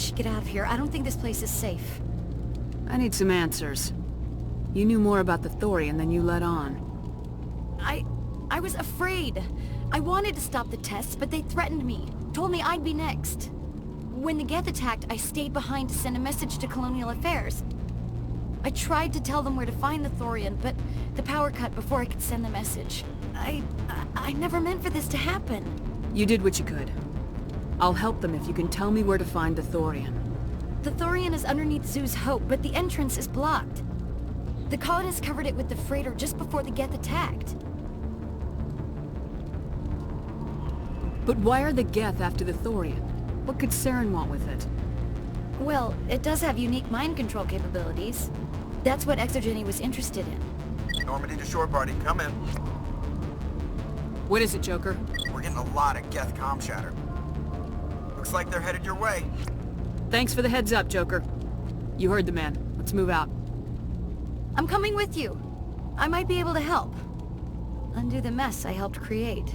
should get out of here. I don't think this place is safe. I need some answers. You knew more about the Thorian than you let on. I was afraid. I wanted to stop the tests, but they threatened me. Told me I'd be next. When the Geth attacked, I stayed behind to send a message to Colonial Affairs. I tried to tell them where to find the Thorian, but the power cut before I could send the message. I never meant for this to happen. You did what you could. I'll help them if you can tell me where to find the Thorian. The Thorian is underneath Zoo's Hope, but the entrance is blocked. The colonists covered it with the freighter just before the Geth attacked. But why are the Geth after the Thorian? What could Saren want with it? Well, it does have unique mind control capabilities. That's what Exogeny was interested in. Normandy to shore, party. Come in. What is it, Joker? We're getting a lot of Geth comm chatter. Looks like they're headed your way. Thanks for the heads up, Joker. You heard the man. Let's move out. I'm coming with you. I might be able to help. Undo the mess I helped create.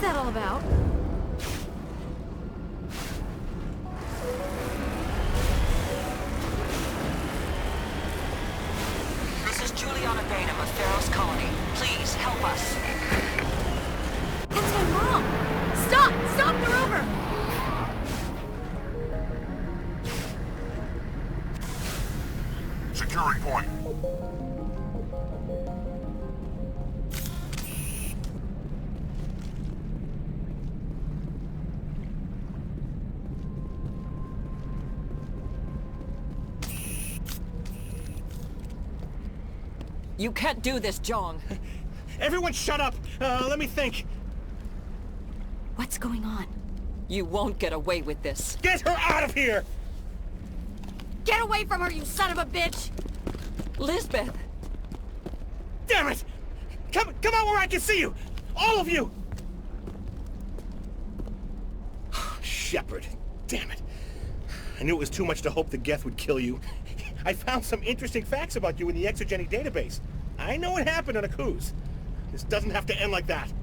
That all about? This is Juliana Bainham of Pharaoh's Colony. Please, help us. That's my mom! Stop! Stop the rover! Securing point. You can't do this, Jong. Everyone shut up! Let me think. What's going on? You won't get away with this. Get her out of here! Get away from her, you son of a bitch! Lisbeth! Damn it! Come out where I can see you! All of you! Shepard. Damn it. I knew it was too much to hope the Geth would kill you. I found some interesting facts about you in the Exogeny database. I know it happened on a cruise. This doesn't have to end like that.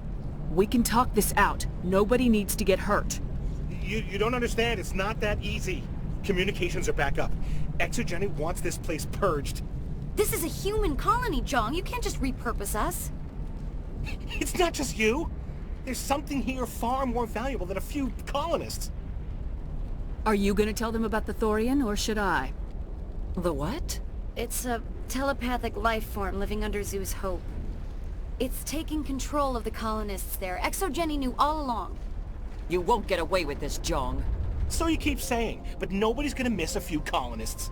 We can talk this out. Nobody needs to get hurt. You don't understand. It's not that easy. Communications are back up. Exogeny wants this place purged. This is a human colony, Jong. You can't just repurpose us. It's not just you. There's something here far more valuable than a few colonists. Are you gonna tell them about the Thorian, or should I? The what? It's a telepathic life form living under Zoo's hope. It's taking control of the colonists there. Exogeny knew all along. You won't get away with this, Jong. So you keep saying, but nobody's gonna miss a few colonists.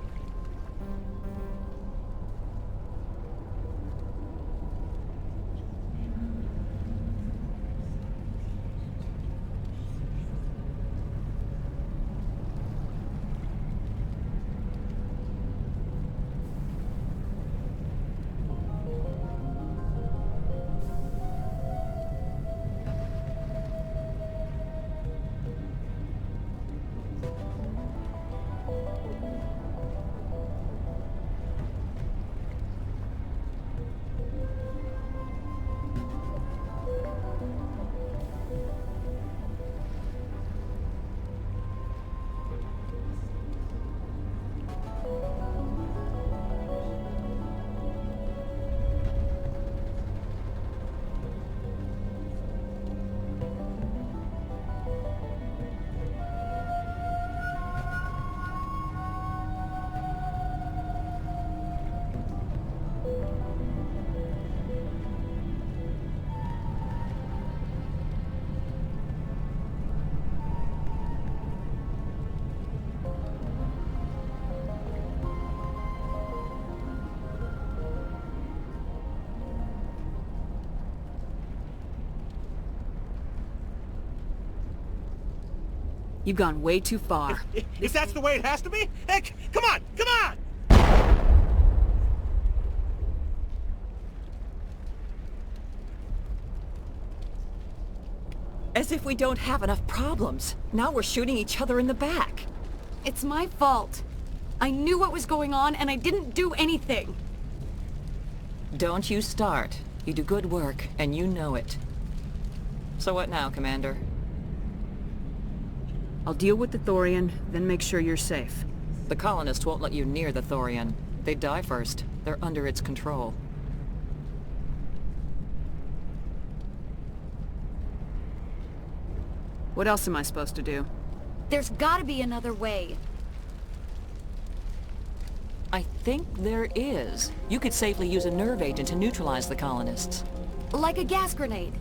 You've gone way too far. If that's the way it has to be, heck, come on, come on! As if we don't have enough problems. Now we're shooting each other in the back. It's my fault. I knew what was going on and I didn't do anything. Don't you start. You do good work, and you know it. So what now, Commander? I'll deal with the Thorian, then make sure you're safe. The colonists won't let you near the Thorian. They'd die first. They're under its control. What else am I supposed to do? There's gotta be another way. I think there is. You could safely use a nerve agent to neutralize the colonists. Like a gas grenade.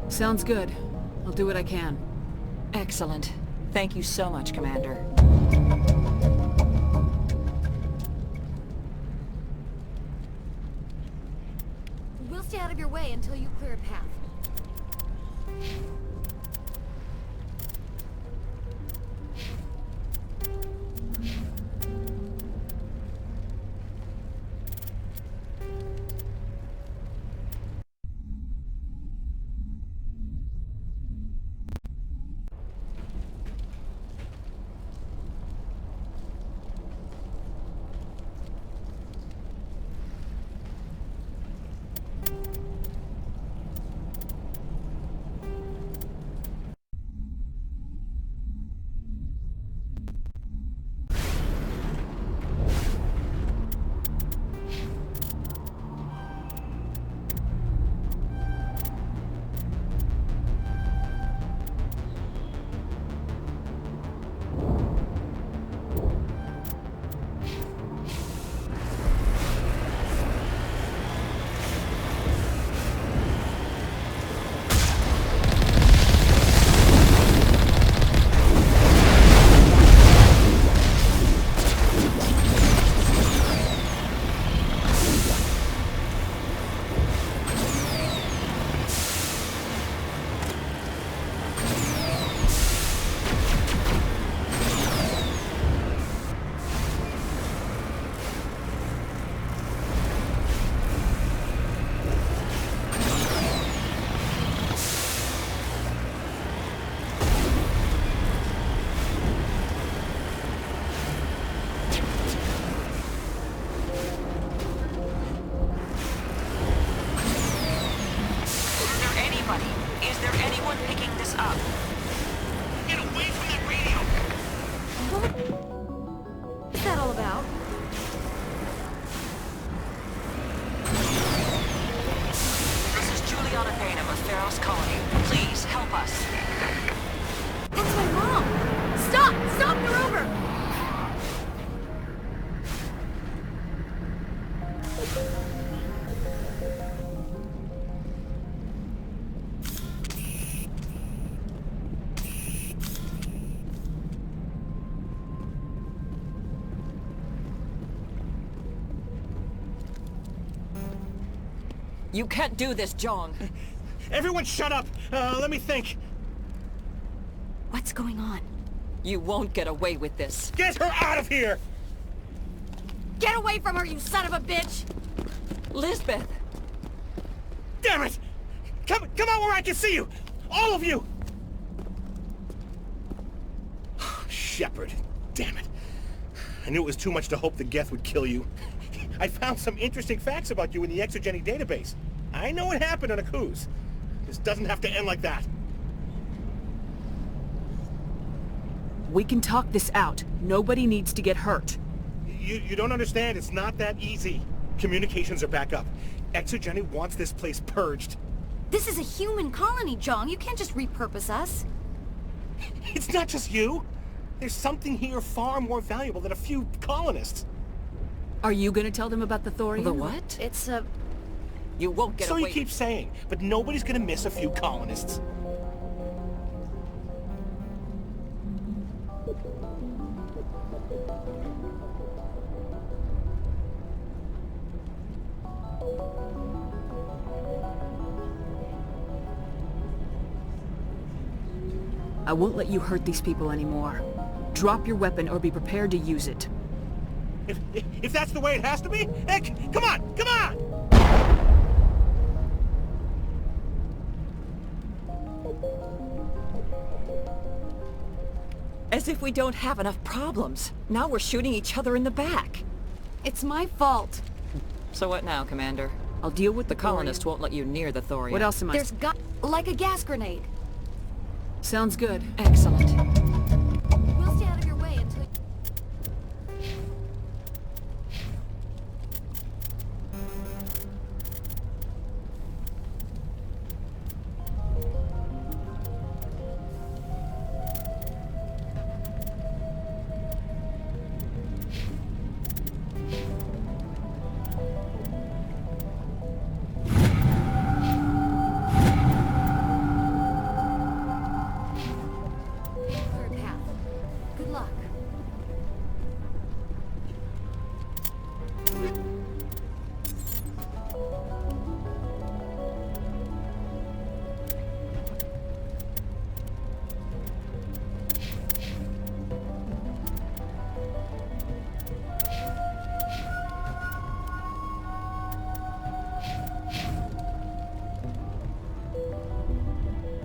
Sounds good. I'll do what I can. Excellent. Thank you so much, Commander. We'll stay out of your way until you clear a path. all about. This is Juliana Bainham of Pharos Colony. Please, help us. That's my mom! Stop! Stop the rover! You can't do this, Jong. Everyone shut up! Let me think. What's going on? You won't get away with this. Get her out of here! Get away from her, you son of a bitch! Lisbeth! Damn it! Come out where I can see you! All of you! Shepard, damn it. I knew it was too much to hope the Geth would kill you. I found some interesting facts about you in the exogeny database. I know what happened on a cruise. This doesn't have to end like that. We can talk this out. Nobody needs to get hurt. You don't understand. It's not that easy. Communications are back up. Exogeny wants this place purged. This is a human colony, Jong. You can't just repurpose us. It's not just you. There's something here far more valuable than a few colonists. Are you gonna tell them about the thorium? The what? It's a... You won't get So away you keep saying, but nobody's gonna miss a few colonists. I won't let you hurt these people anymore. Drop your weapon or be prepared to use it. If that's the way it has to be, heck, come on, come on! As if we don't have enough problems. Now we're shooting each other in the back. It's my fault. So what now, Commander? I'll deal with The colonists won't let you near the thorium. What else am I... There's like a gas grenade. Sounds good. Excellent. We'll stay out of your way until... Third path. Good luck.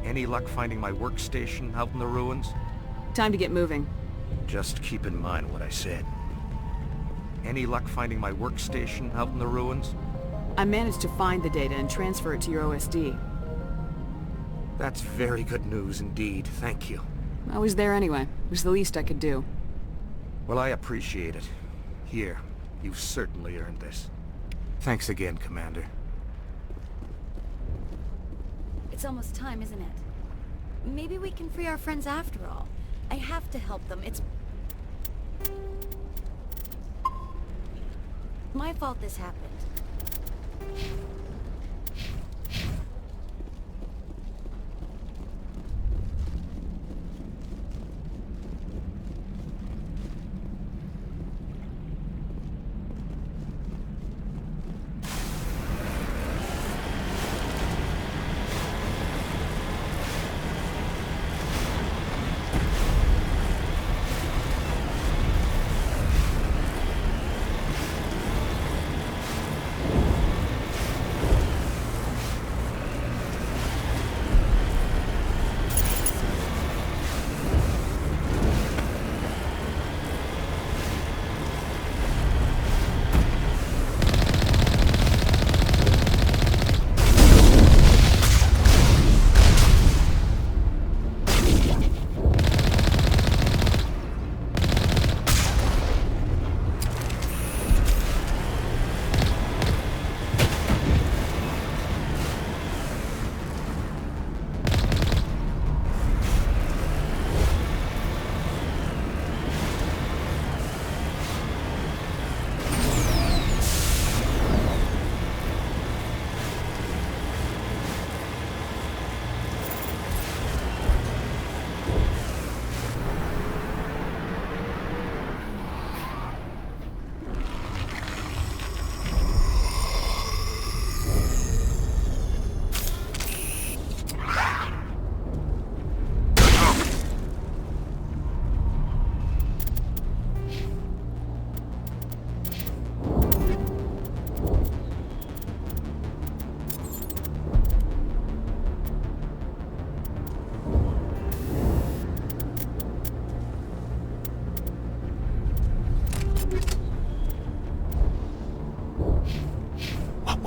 Any luck finding my workstation out in the ruins? Time to get moving. Just keep in mind what I said. Any luck finding my workstation out in the ruins? I managed to find the data and transfer it to your OSD. That's very good news indeed, thank you. I was there anyway. It was the least I could do. Well, I appreciate it. Here, you've certainly earned this. Thanks again, Commander. It's almost time, isn't it? Maybe we can free our friends after all. I have to help them. It's my fault this happened.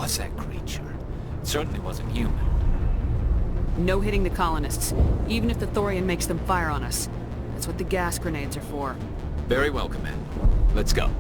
was that creature? It certainly wasn't human. No hitting the colonists, even if the Thorian makes them fire on us. That's what the gas grenades are for. Very well, Command. Let's go.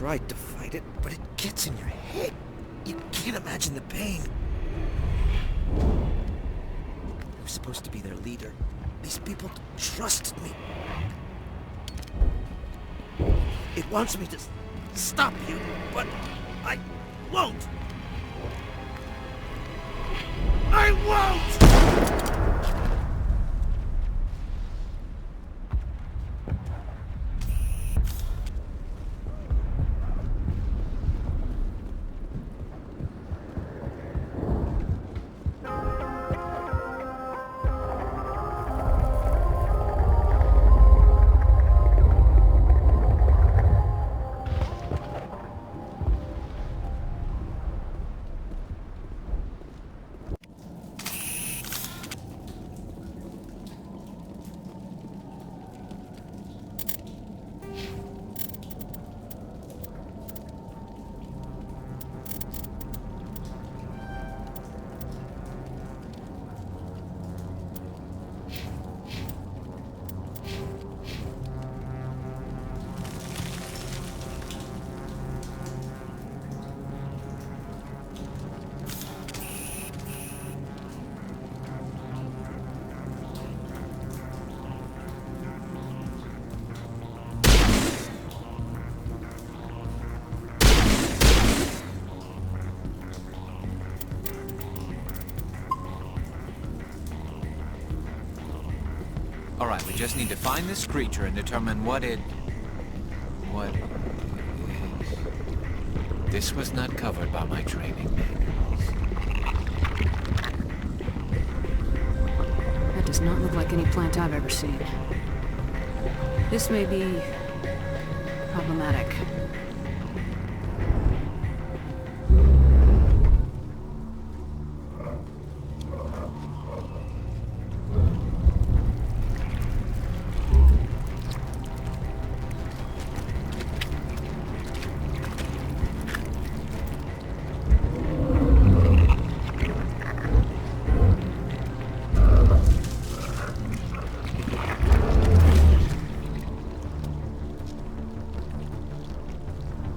tried to fight it, but it gets in your head. You can't imagine the pain. I was supposed to be their leader. These people trusted me. It wants me to stop you, but I won't. I won't! Alright, we just need to find this creature and determine what it... what it is. This was not covered by my training manuals. That does not look like any plant I've ever seen. This may be... problematic.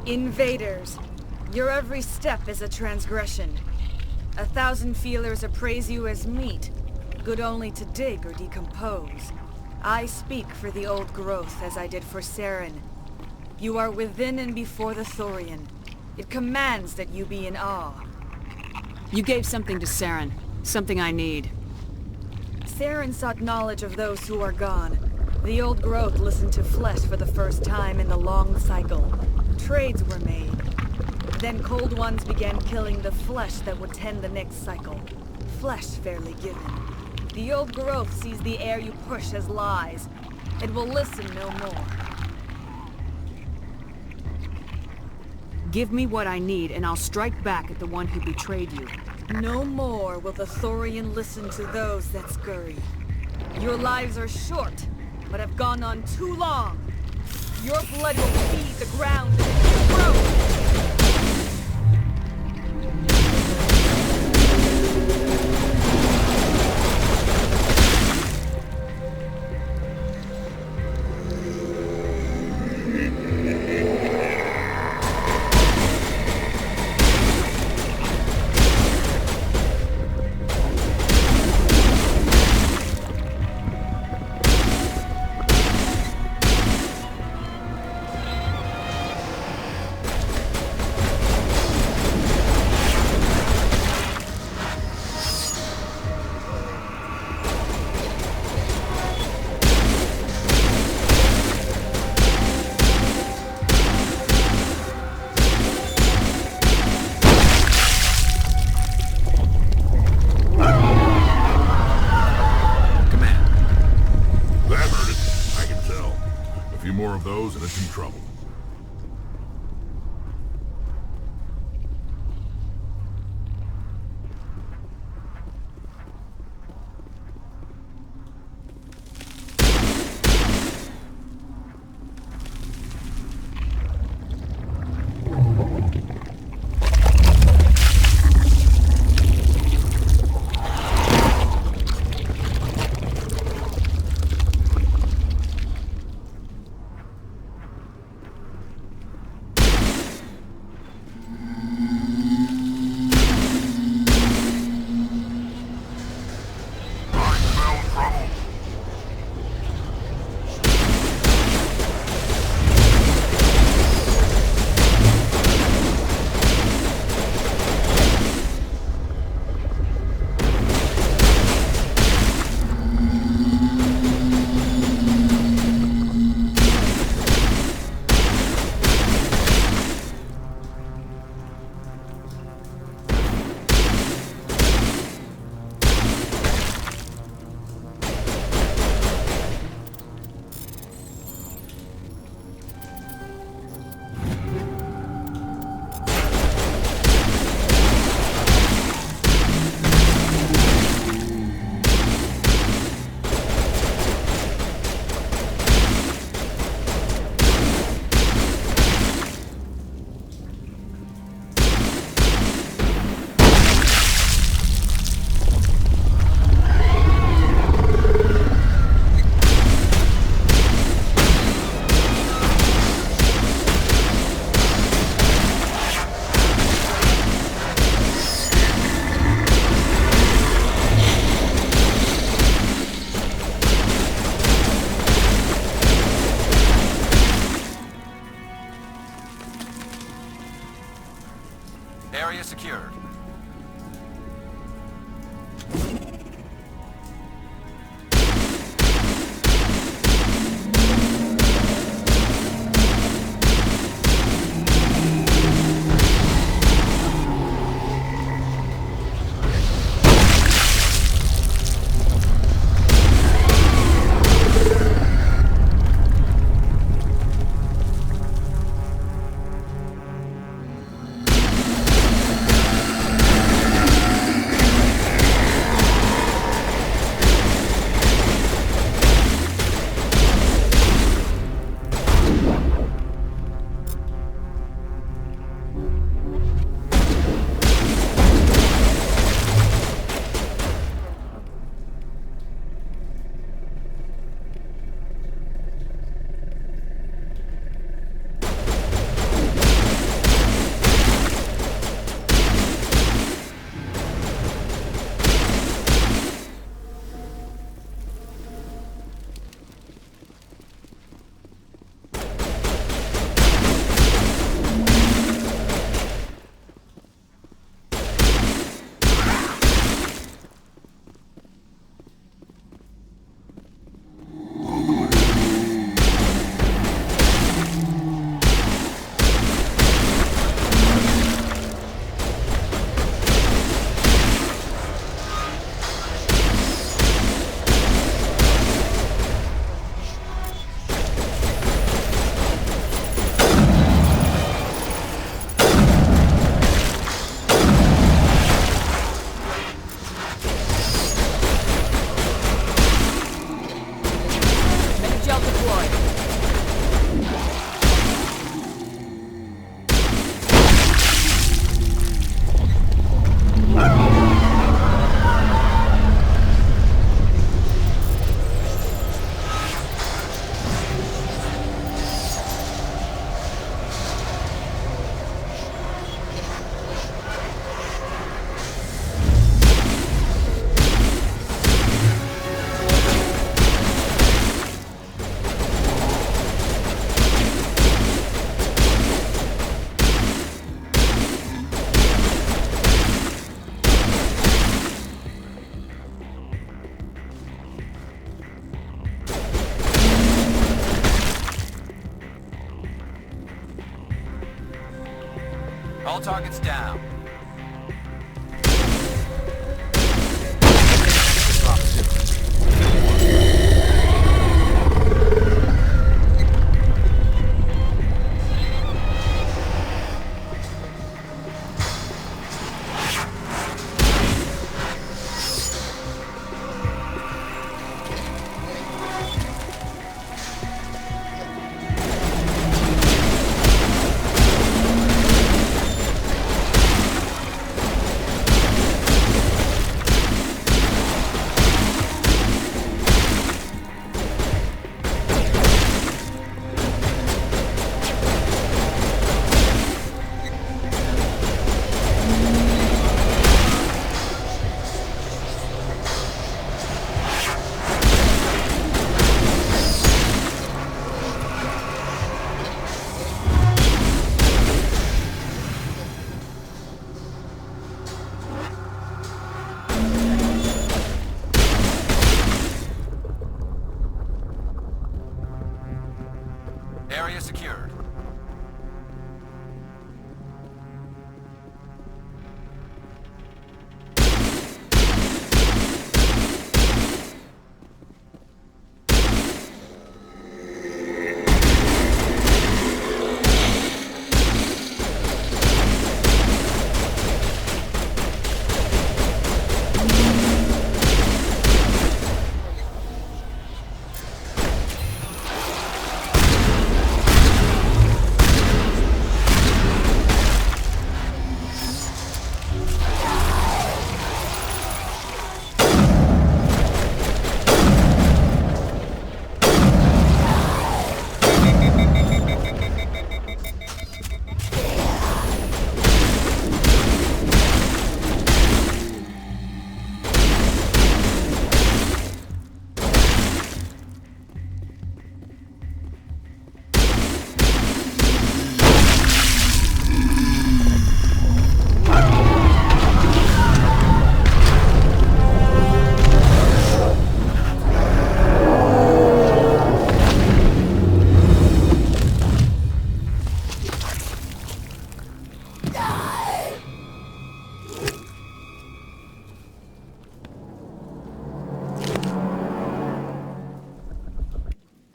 Invaders, your every step is a transgression. 1,000 feelers appraise you as meat, good only to dig or decompose. I speak for the old growth as I did for Saren. You are within and before the Thorian. It commands that you be in awe. You gave something to Saren. Something I need. Saren sought knowledge of those who are gone. The old growth listened to flesh for the first time in the long cycle. Trades were made. Then cold ones began killing the flesh that would tend the next cycle. Flesh fairly given. The old growth sees the air you push as lies. It will listen no more. Give me what I need, and I'll strike back at the one who betrayed you. No more will the Thorian listen to those that scurry. Your lives are short, but have gone on too long. Your blood will feed the ground and it will grow. More of those and it's in trouble. All targets down. Area secured.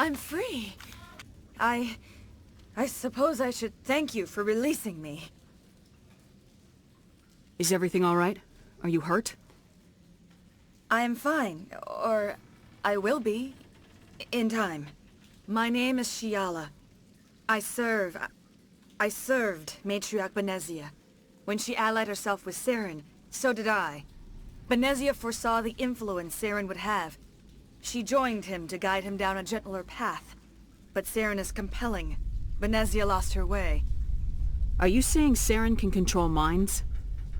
I'm free. I suppose I should thank you for releasing me. Is everything all right? Are you hurt? I am fine, or I will be, in time. My name is Shiala. I served Matriarch Benezia. When she allied herself with Saren, so did I. Benezia foresaw the influence Saren would have. She joined him to guide him down a gentler path. But Saren is compelling. Benezia lost her way. Are you saying Saren can control minds?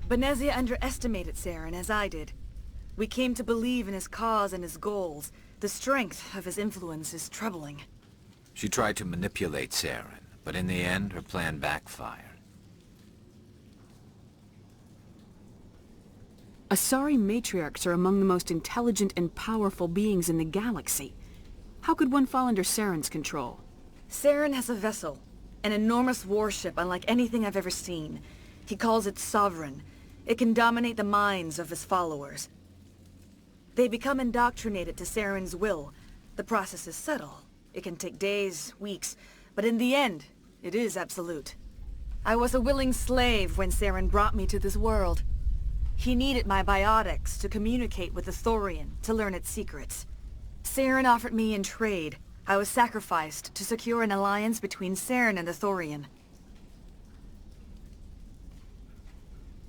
Benezia underestimated Saren, as I did. We came to believe in his cause and his goals. The strength of his influence is troubling. She tried to manipulate Saren, but in the end, her plan backfired. Asari matriarchs are among the most intelligent and powerful beings in the galaxy. How could one fall under Saren's control? Saren has a vessel, an enormous warship unlike anything I've ever seen. He calls it Sovereign. It can dominate the minds of his followers. They become indoctrinated to Saren's will. The process is subtle. It can take days, weeks, but in the end, it is absolute. I was a willing slave when Saren brought me to this world. He needed my biotics to communicate with the Thorian, to learn its secrets. Saren offered me in trade. I was sacrificed to secure an alliance between Saren and the Thorian.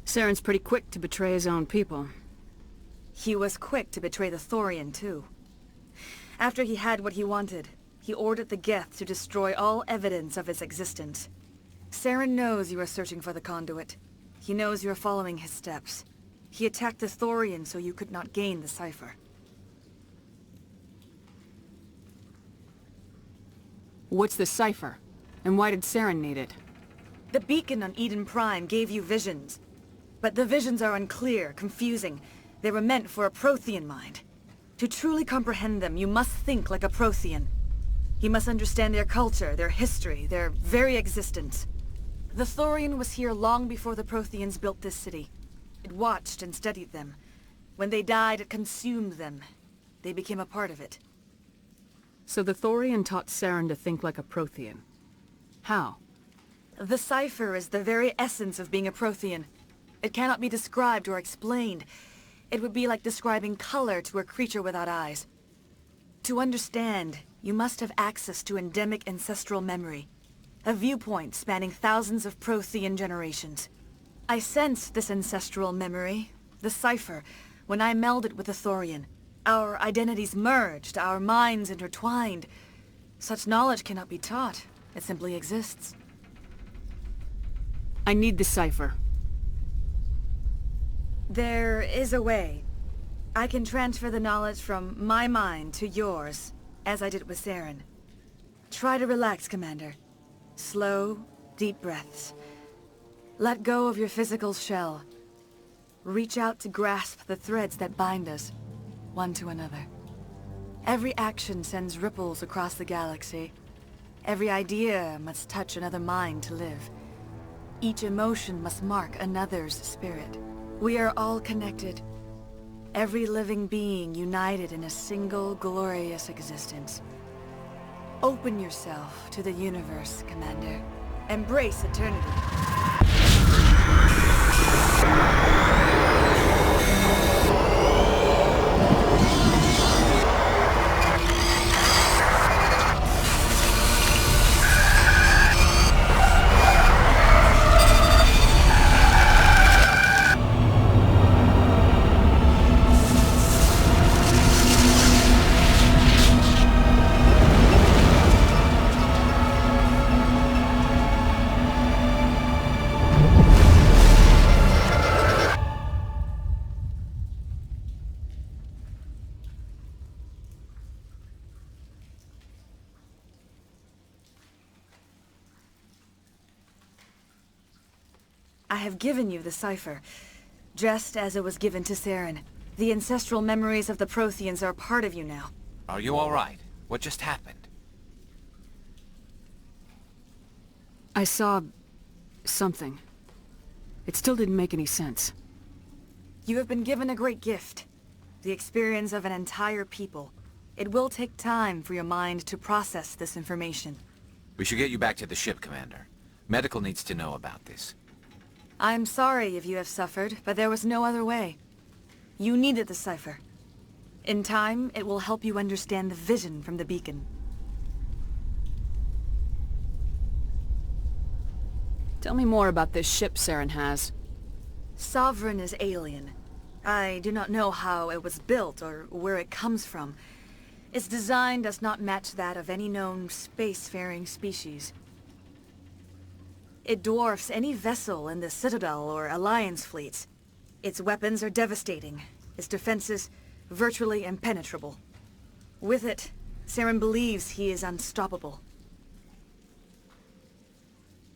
Saren's pretty quick to betray his own people. He was quick to betray the Thorian, too. After he had what he wanted, he ordered the Geth to destroy all evidence of its existence. Saren knows you are searching for the conduit. He knows you are following his steps. He attacked the Thorian so you could not gain the cipher. What's the cipher? And why did Saren need it? The beacon on Eden Prime gave you visions. But the visions are unclear, confusing. They were meant for a Prothean mind. To truly comprehend them, you must think like a Prothean. You must understand their culture, their history, their very existence. The Thorian was here long before the Protheans built this city. It watched and studied them. When they died, it consumed them. They became a part of it. So the Thorian taught Saren to think like a Prothean. How? The cipher is the very essence of being a Prothean. It cannot be described or explained. It would be like describing color to a creature without eyes. To understand, you must have access to endemic ancestral memory. A viewpoint spanning thousands of Prothean generations. I sensed this ancestral memory, the cipher, when I melded with the Thorian. Our identities merged, our minds intertwined. Such knowledge cannot be taught. It simply exists. I need the cipher. There is a way. I can transfer the knowledge from my mind to yours, as I did with Saren. Try to relax, Commander. Slow, deep breaths. Let go of your physical shell. Reach out to grasp the threads that bind us, one to another. Every action sends ripples across the galaxy. Every idea must touch another mind to live. Each emotion must mark another's spirit. We are all connected. Every living being united in a single glorious existence. Open yourself to the universe, Commander. Embrace eternity. I have given you the cipher, just as it was given to Saren. The ancestral memories of the Protheans are a part of you now. Are you all right? What just happened? I saw... something. It still didn't make any sense. You have been given a great gift. The experience of an entire people. It will take time for your mind to process this information. We should get you back to the ship, Commander. Medical needs to know about this. I'm sorry if you have suffered, but there was no other way. You needed the cipher. In time, it will help you understand the vision from the beacon. Tell me more about this ship Saren has. Sovereign is alien. I do not know how it was built or where it comes from. Its design does not match that of any known spacefaring species. It dwarfs any vessel in the Citadel or Alliance fleets. Its weapons are devastating. Its defenses virtually impenetrable. With it, Saren believes he is unstoppable.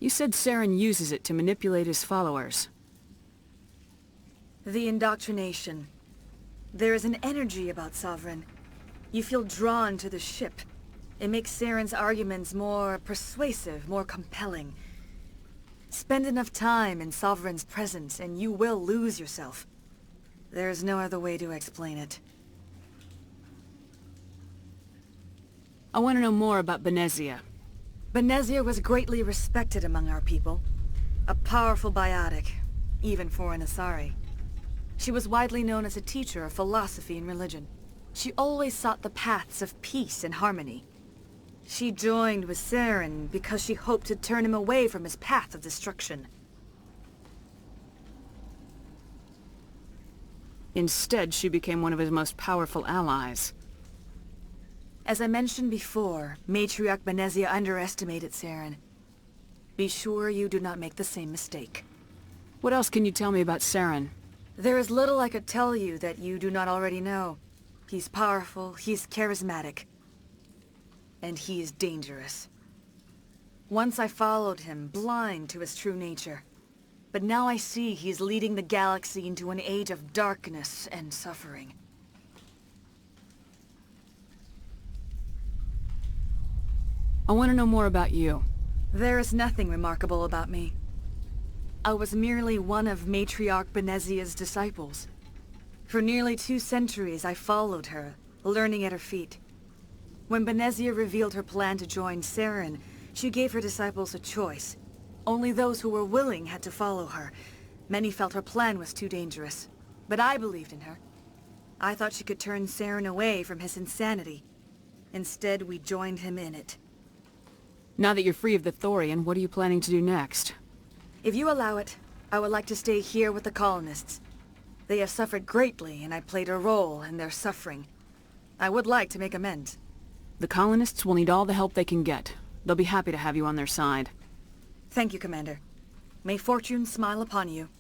You said Saren uses it to manipulate his followers. The indoctrination. There is an energy about Sovereign. You feel drawn to the ship. It makes Saren's arguments more persuasive, more compelling. Spend enough time in Sovereign's presence and you will lose yourself. There is no other way to explain it. I want to know more about Benezia. Benezia was greatly respected among our people. A powerful biotic, even for an Asari. She was widely known as a teacher of philosophy and religion. She always sought the paths of peace and harmony. She joined with Saren because she hoped to turn him away from his path of destruction. Instead, she became one of his most powerful allies. As I mentioned before, Matriarch Benezia underestimated Saren. Be sure you do not make the same mistake. What else can you tell me about Saren? There is little I could tell you that you do not already know. He's powerful, he's charismatic. And he is dangerous. Once I followed him, blind to his true nature. But now I see he is leading the galaxy into an age of darkness and suffering. I want to know more about you. There is nothing remarkable about me. I was merely one of Matriarch Benezia's disciples. For nearly 2 centuries I followed her, learning at her feet. When Benezia revealed her plan to join Saren, she gave her disciples a choice. Only those who were willing had to follow her. Many felt her plan was too dangerous, but I believed in her. I thought she could turn Saren away from his insanity. Instead, we joined him in it. Now that you're free of the Thorian, what are you planning to do next? If you allow it, I would like to stay here with the colonists. They have suffered greatly, and I played a role in their suffering. I would like to make amends. The colonists will need all the help they can get. They'll be happy to have you on their side. Thank you, Commander. May fortune smile upon you.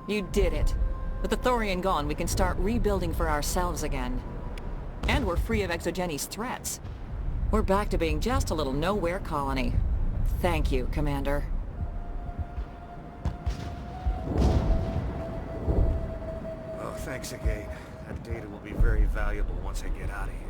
You did it. With the Thorian gone, we can start rebuilding for ourselves again. And we're free of Exogeni's threats. We're back to being just a little nowhere colony. Thank you, Commander. Oh, thanks again. That data will be very valuable once I get out of here.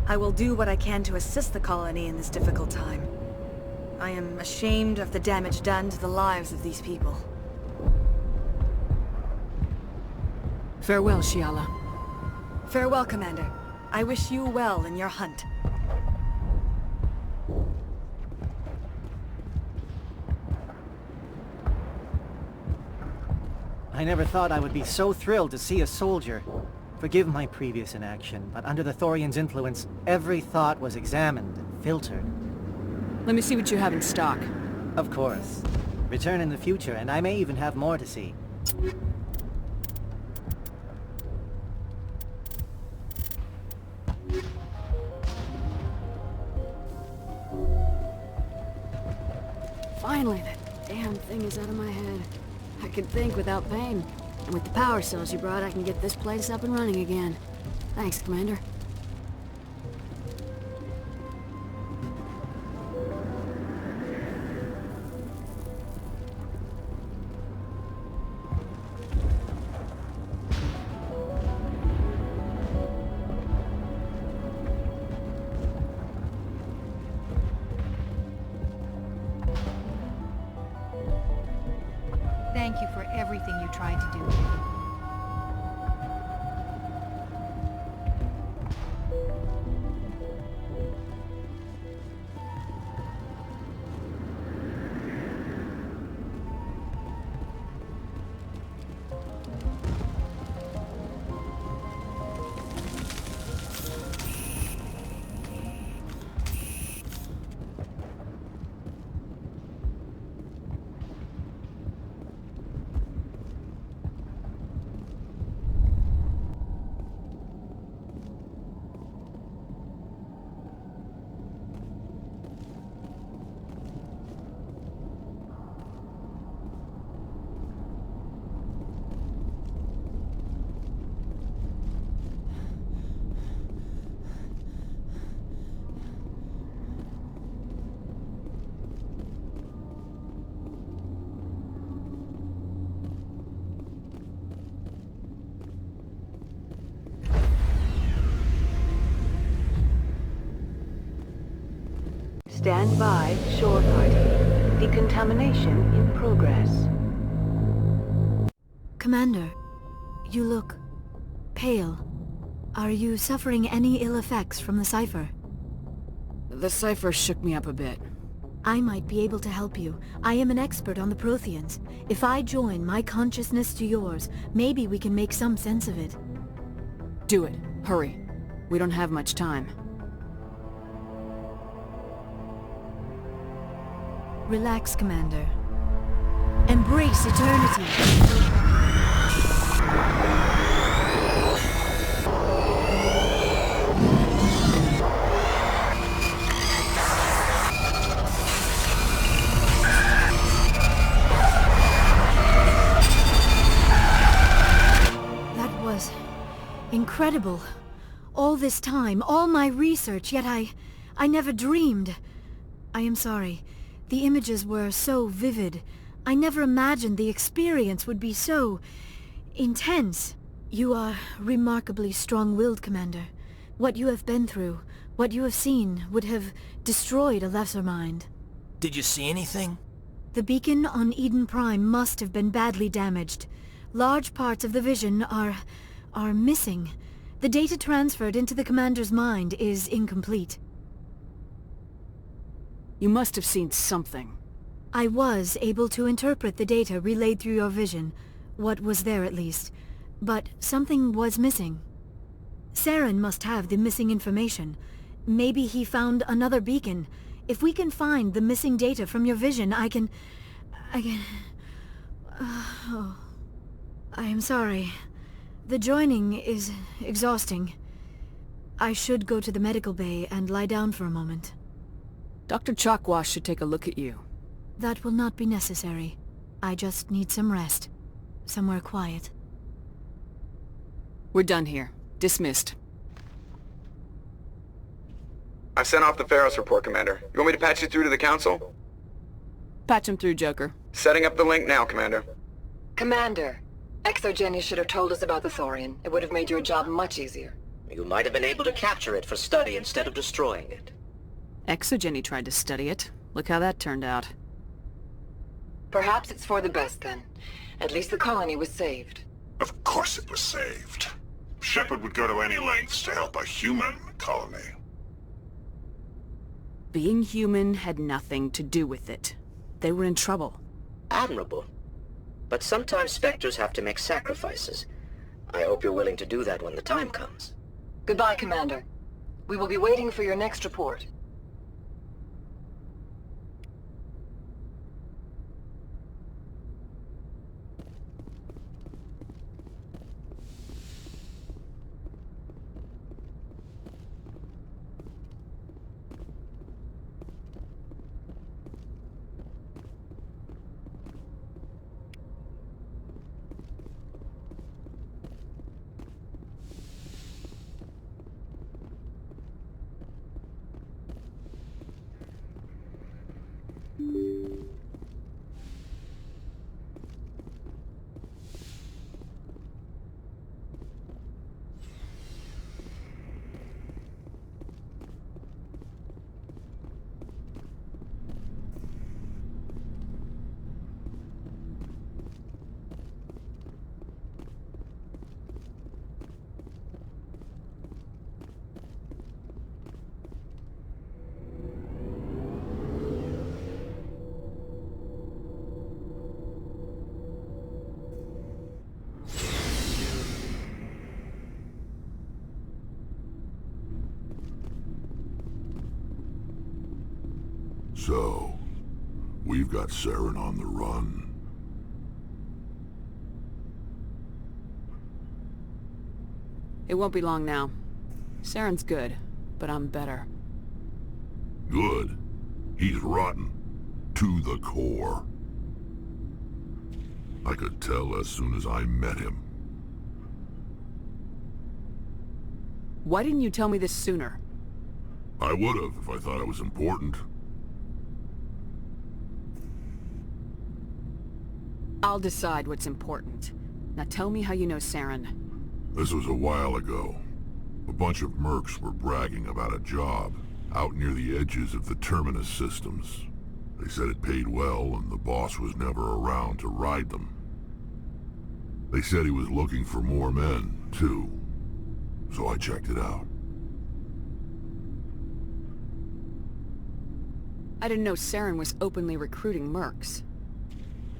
I will do what I can to assist the colony in this difficult time. I am ashamed of the damage done to the lives of these people. Farewell, Shiala. Farewell, Commander. I wish you well in your hunt. I never thought I would be so thrilled to see a soldier. Forgive my previous inaction, but under the Thorian's influence, every thought was examined and filtered. Let me see what you have in stock. Of course. Return in the future, and I may even have more to see. Finally, that damn thing is out of my head. I can think without pain. And with the power cells you brought, I can get this place up and running again. Thanks, Commander. Thank you for everything you tried to do. Stand by, shore party. Decontamination in progress. Commander, you look pale. Are you suffering any ill effects from the cipher? The cipher shook me up a bit. I might be able to help you. I am an expert on the Protheans. If I join my consciousness to yours, maybe we can make some sense of it. Do it. Hurry. We don't have much time. Relax, Commander. Embrace eternity. That was incredible. All this time, all my research, yet I never dreamed. I am sorry. The images were so vivid. I never imagined the experience would be so intense. You are remarkably strong-willed, Commander. What you have been through, what you have seen, would have destroyed a lesser mind. Did you see anything? The beacon on Eden Prime must have been badly damaged. Large parts of the vision are missing. The data transferred into the Commander's mind is incomplete. You must have seen something. I was able to interpret the data relayed through your vision. What was there, at least. But something was missing. Saren must have the missing information. Maybe he found another beacon. If we can find the missing data from your vision, I can... Oh. I am sorry. The joining is exhausting. I should go to the medical bay and lie down for a moment. Dr. Chalkwash should take a look at you. That will not be necessary. I just need some rest. Somewhere quiet. We're done here. Dismissed. I've sent off the Pharos report, Commander. You want me to patch you through to the Council? Patch him through, Joker. Setting up the link now, Commander. Commander, Exogeny should have told us about the Thorian. It would have made your job much easier. You might have been able to capture it for study instead of destroying it. Exogeny tried to study it. Look how that turned out. Perhaps it's for the best then. At least the colony was saved. Of course it was saved. Shepard would go to any lengths to help a human colony. Being human had nothing to do with it. They were in trouble. Admirable. But sometimes Spectres have to make sacrifices. I hope you're willing to do that when the time comes. Goodbye, Commander. We will be waiting for your next report. So, we've got Saren on the run. It won't be long now. Saren's good, but I'm better. Good. He's rotten. To the core. I could tell as soon as I met him. Why didn't you tell me this sooner? I would've if I thought it was important. I'll decide what's important. Now tell me how you know Saren. This was a while ago. A bunch of mercs were bragging about a job out near the edges of the Terminus systems. They said it paid well and the boss was never around to ride them. They said he was looking for more men, too. So I checked it out. I didn't know Saren was openly recruiting mercs.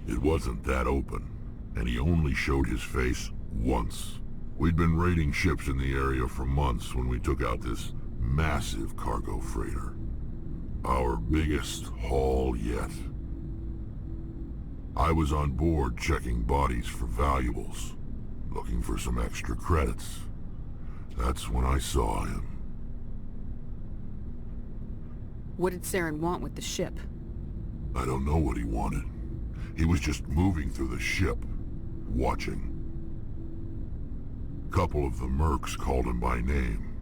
It wasn't that open, and he only showed his face once. We'd been raiding ships in the area for months when we took out this massive cargo freighter. Our biggest haul yet. I was on board checking bodies for valuables, looking for some extra credits. That's when I saw him. What did Saren want with the ship? I don't know what he wanted. He was just moving through the ship, watching. A couple of the mercs called him by name,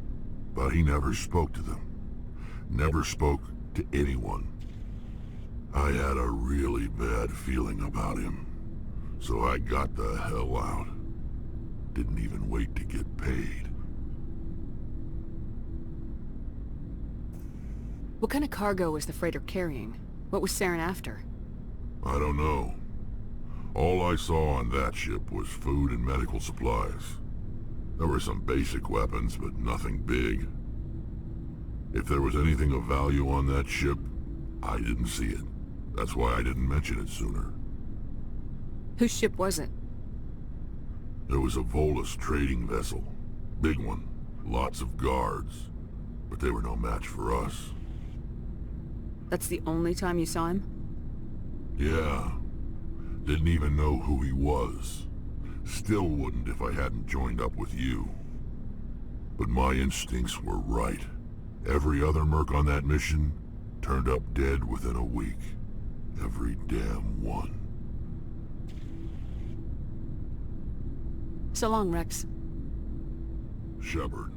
but he never spoke to them. Never spoke to anyone. I had a really bad feeling about him, so I got the hell out. Didn't even wait to get paid. What kind of cargo was the freighter carrying? What was Saren after? I don't know. All I saw on that ship was food and medical supplies. There were some basic weapons, but nothing big. If there was anything of value on that ship, I didn't see it. That's why I didn't mention it sooner. Whose ship was it? It was a Volus trading vessel. Big one. Lots of guards. But they were no match for us. That's the only time you saw him? Yeah. Didn't even know who he was. Still wouldn't if I hadn't joined up with you. But my instincts were right. Every other merc on that mission turned up dead within a week. Every damn one. So long, Rex. Shepard.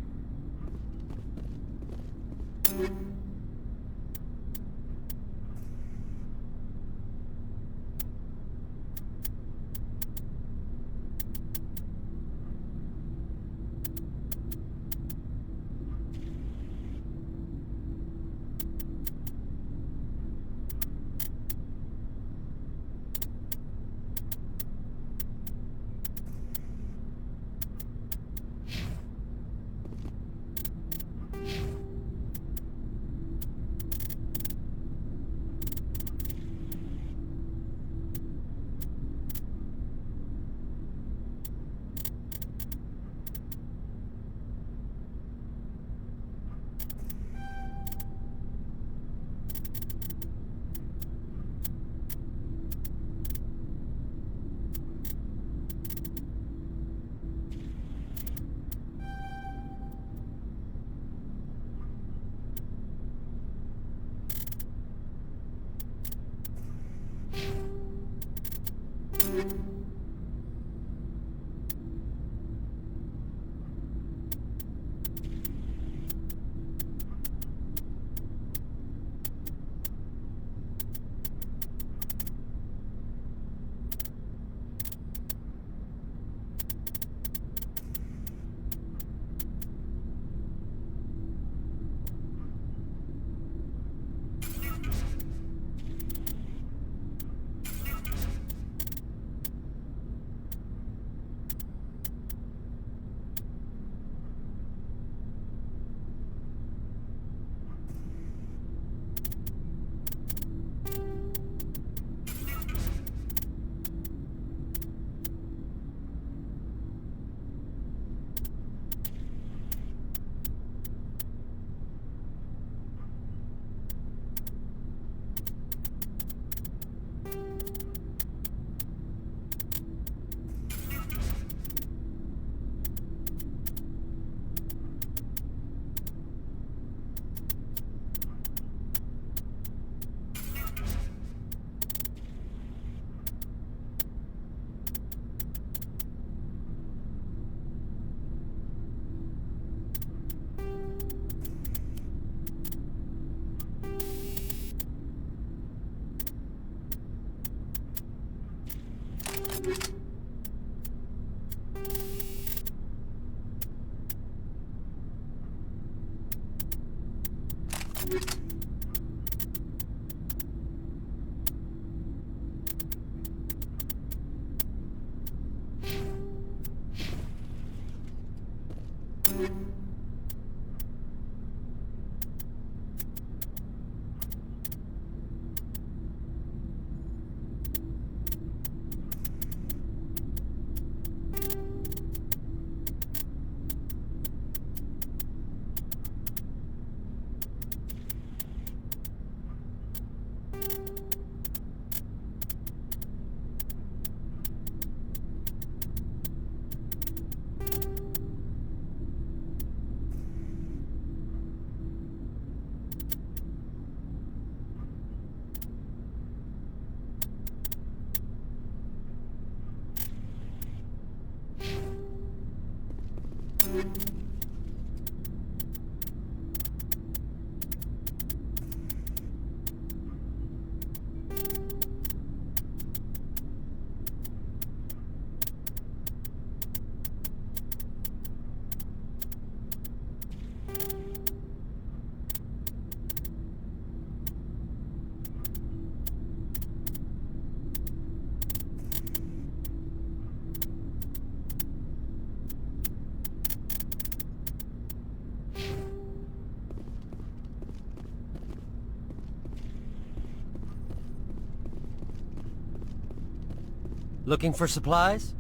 Looking for supplies?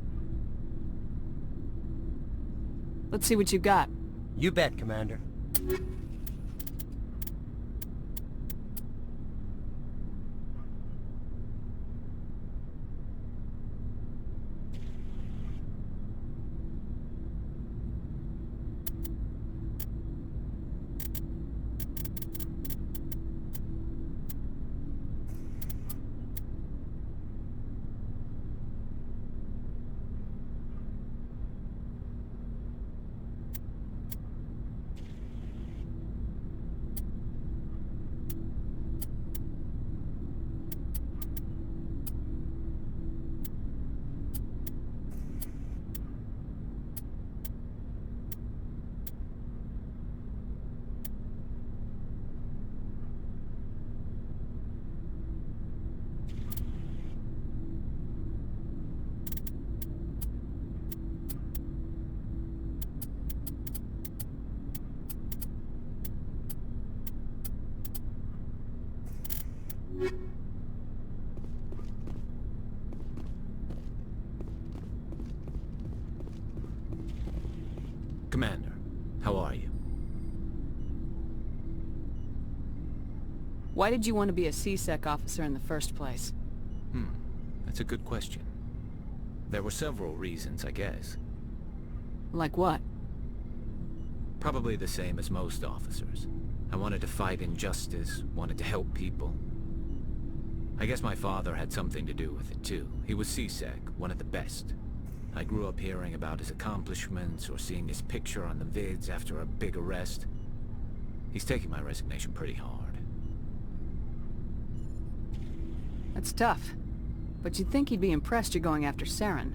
Let's see what you got. You bet, Commander. Commander, how are you? Why did you want to be a C-Sec officer in the first place? That's a good question. There were several reasons, I guess. Like what? Probably the same as most officers. I wanted to fight injustice, wanted to help people. I guess my father had something to do with it too. He was C-Sec, one of the best. I grew up hearing about his accomplishments or seeing his picture on the vids after a big arrest. He's taking my resignation pretty hard. That's tough. But you'd think he'd be impressed you're going after Saren.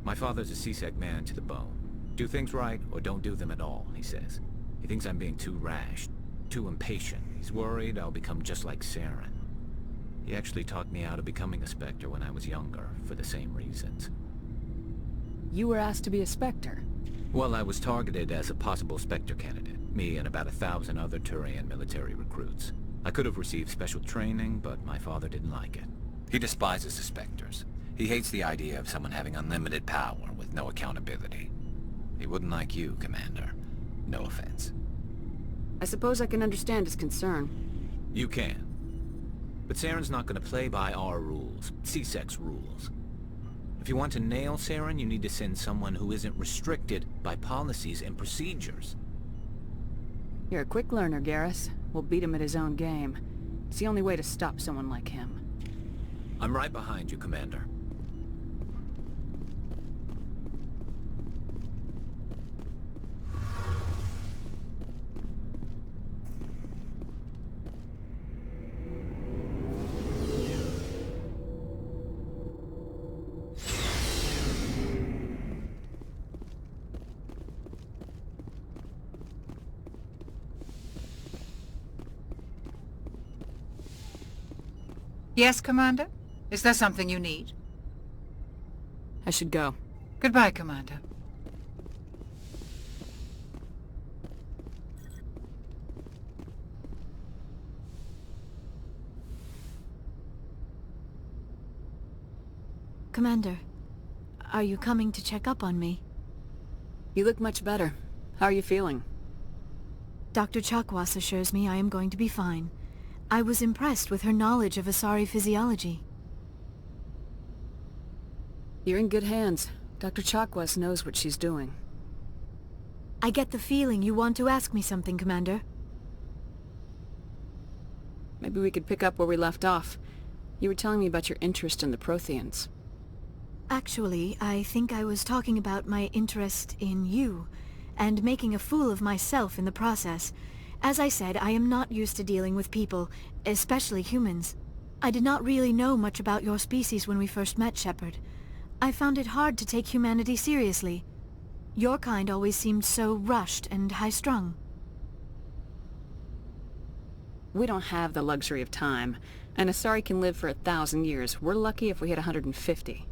My father's a C-Sec man to the bone. Do things right or don't do them at all, he says. He thinks I'm being too rash, too impatient. He's worried I'll become just like Saren. He actually talked me out of becoming a Spectre when I was younger, for the same reasons. You were asked to be a Spectre? Well, I was targeted as a possible Spectre candidate. Me and about 1,000 other Turian military recruits. I could have received special training, but my father didn't like it. He despises the Spectres. He hates the idea of someone having unlimited power with no accountability. He wouldn't like you, Commander. No offense. I suppose I can understand his concern. You can. But Saren's not going to play by our rules, C-Sec's rules. If you want to nail Saren, you need to send someone who isn't restricted by policies and procedures. You're a quick learner, Garrus. We'll beat him at his own game. It's the only way to stop someone like him. I'm right behind you, Commander. Yes, Commander? Is there something you need? I should go. Goodbye, Commander. Commander, are you coming to check up on me? You look much better. How are you feeling? Dr. Chakwas assures me I am going to be fine. I was impressed with her knowledge of Asari physiology. You're in good hands. Dr. Chakwas knows what she's doing. I get the feeling you want to ask me something, Commander. Maybe we could pick up where we left off. You were telling me about your interest in the Protheans. Actually, I think I was talking about my interest in you, and making a fool of myself in the process. As I said, I am not used to dealing with people, especially humans. I did not really know much about your species when we first met, Shepard. I found it hard to take humanity seriously. Your kind always seemed so rushed and high-strung. We don't have the luxury of time, and Asari can live for 1,000 years. We're lucky if we hit 150.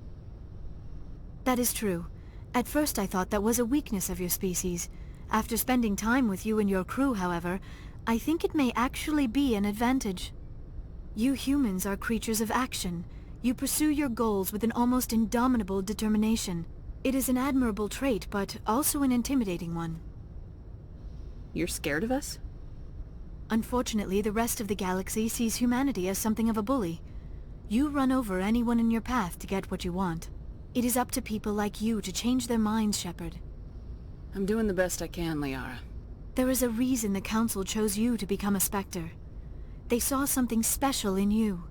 That is true. At first I thought that was a weakness of your species. After spending time with you and your crew, however, I think it may actually be an advantage. You humans are creatures of action, You pursue your goals with an almost indomitable determination. It is an admirable trait, but also an intimidating one. You're scared of us? Unfortunately, the rest of the galaxy sees humanity as something of a bully. You run over anyone in your path to get what you want. It is up to people like you to change their minds, Shepard. I'm doing the best I can, Liara. There is a reason the Council chose you to become a Spectre. They saw something special in you.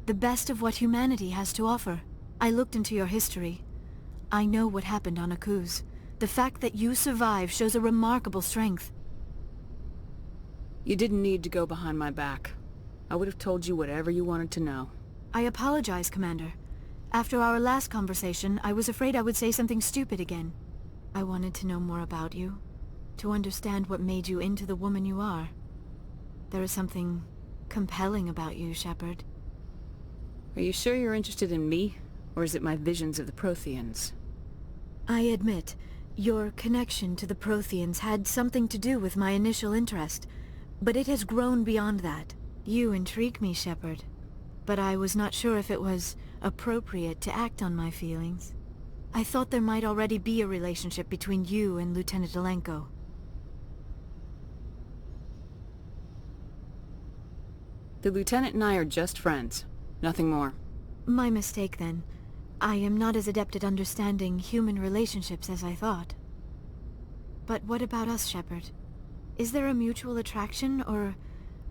The best of what humanity has to offer. I looked into your history. I know what happened on Akuz. The fact that you survived shows a remarkable strength. You didn't need to go behind my back. I would have told you whatever you wanted to know. I apologize, Commander. After our last conversation, I was afraid I would say something stupid again. I wanted to know more about you, to understand what made you into the woman you are. There is something compelling about you, Shepard. Are you sure you're interested in me, or is it my visions of the Protheans? I admit, your connection to the Protheans had something to do with my initial interest, but it has grown beyond that. You intrigue me, Shepard, but I was not sure if it was appropriate to act on my feelings. I thought there might already be a relationship between you and Lieutenant Alenko. The Lieutenant and I are just friends. Nothing more. My mistake, then. I am not as adept at understanding human relationships as I thought. But what about us, Shepard? Is there a mutual attraction, or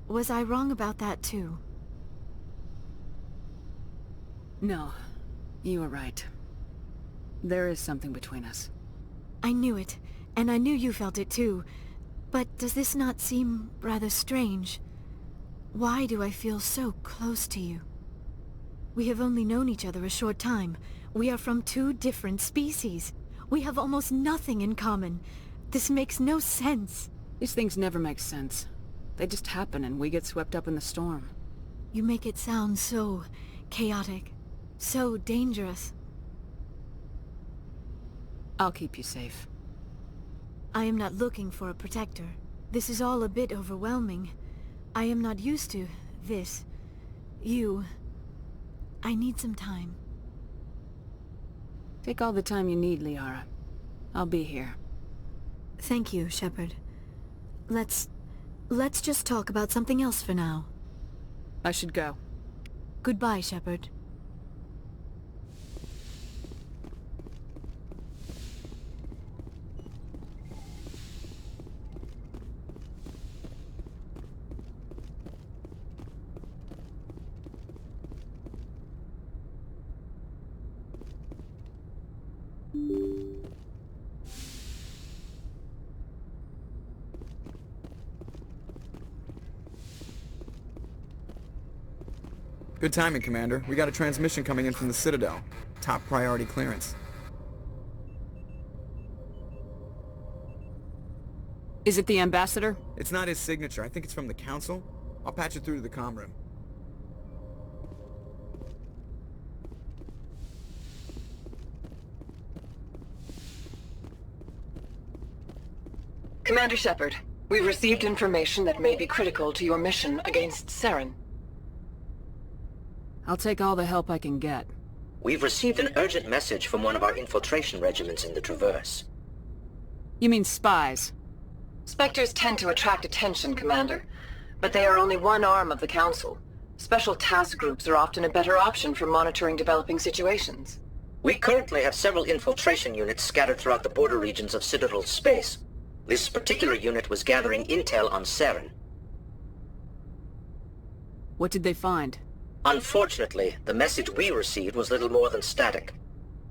was I wrong about that too? No, you were right. There is something between us. I knew it, and I knew you felt it too. But does this not seem rather strange? Why do I feel so close to you? We have only known each other a short time. We are from two different species. We have almost nothing in common. This makes no sense. These things never make sense. They just happen and we get swept up in the storm. You make it sound so chaotic, so dangerous. I'll keep you safe. I am not looking for a protector. This is all a bit overwhelming. I am not used to this. You. I need some time. Take all the time you need, Liara. I'll be here. Thank you, Shepard. Let's just talk about something else for now. I should go. Goodbye, Shepard. Good timing, Commander. We got a transmission coming in from the Citadel. Top priority clearance. Is it the Ambassador? It's not his signature. I think it's from the Council. I'll patch it through to the comm room. Commander Shepard, we've received information that may be critical to your mission against Saren. I'll take all the help I can get. We've received an urgent message from one of our infiltration regiments in the Traverse. You mean spies? Spectres tend to attract attention, Commander, but they are only one arm of the Council. Special task groups are often a better option for monitoring developing situations. We currently have several infiltration units scattered throughout the border regions of Citadel space. This particular unit was gathering intel on Saren. What did they find? Unfortunately, the message we received was little more than static.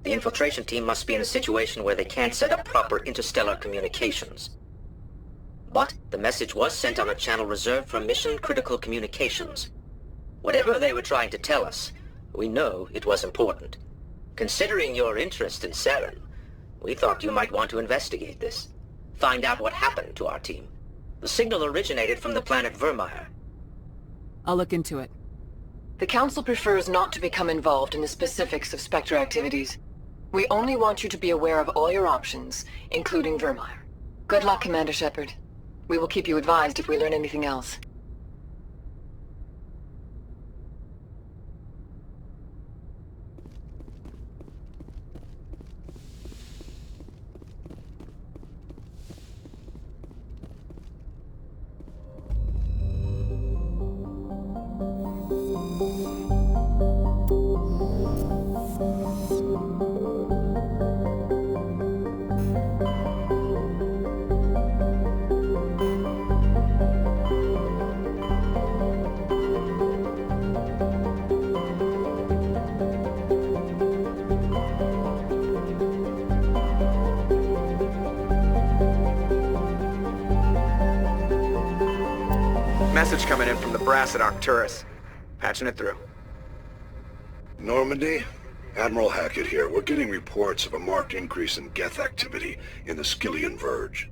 The infiltration team must be in a situation where they can't set up proper interstellar communications. But the message was sent on a channel reserved for mission-critical communications. Whatever they were trying to tell us, we know it was important. Considering your interest in Saren, we thought you might want to investigate this. Find out what happened to our team. The signal originated from the planet Vermeer. I'll look into it. The Council prefers not to become involved in the specifics of Spectre activities. We only want you to be aware of all your options, including Vermeer. Good luck, Commander Shepard. We will keep you advised if we learn anything else. message coming in from the brass at Arcturus. Patching it through. Normandy? Admiral Hackett here. We're getting reports of a marked increase in Geth activity in the Skyllian Verge.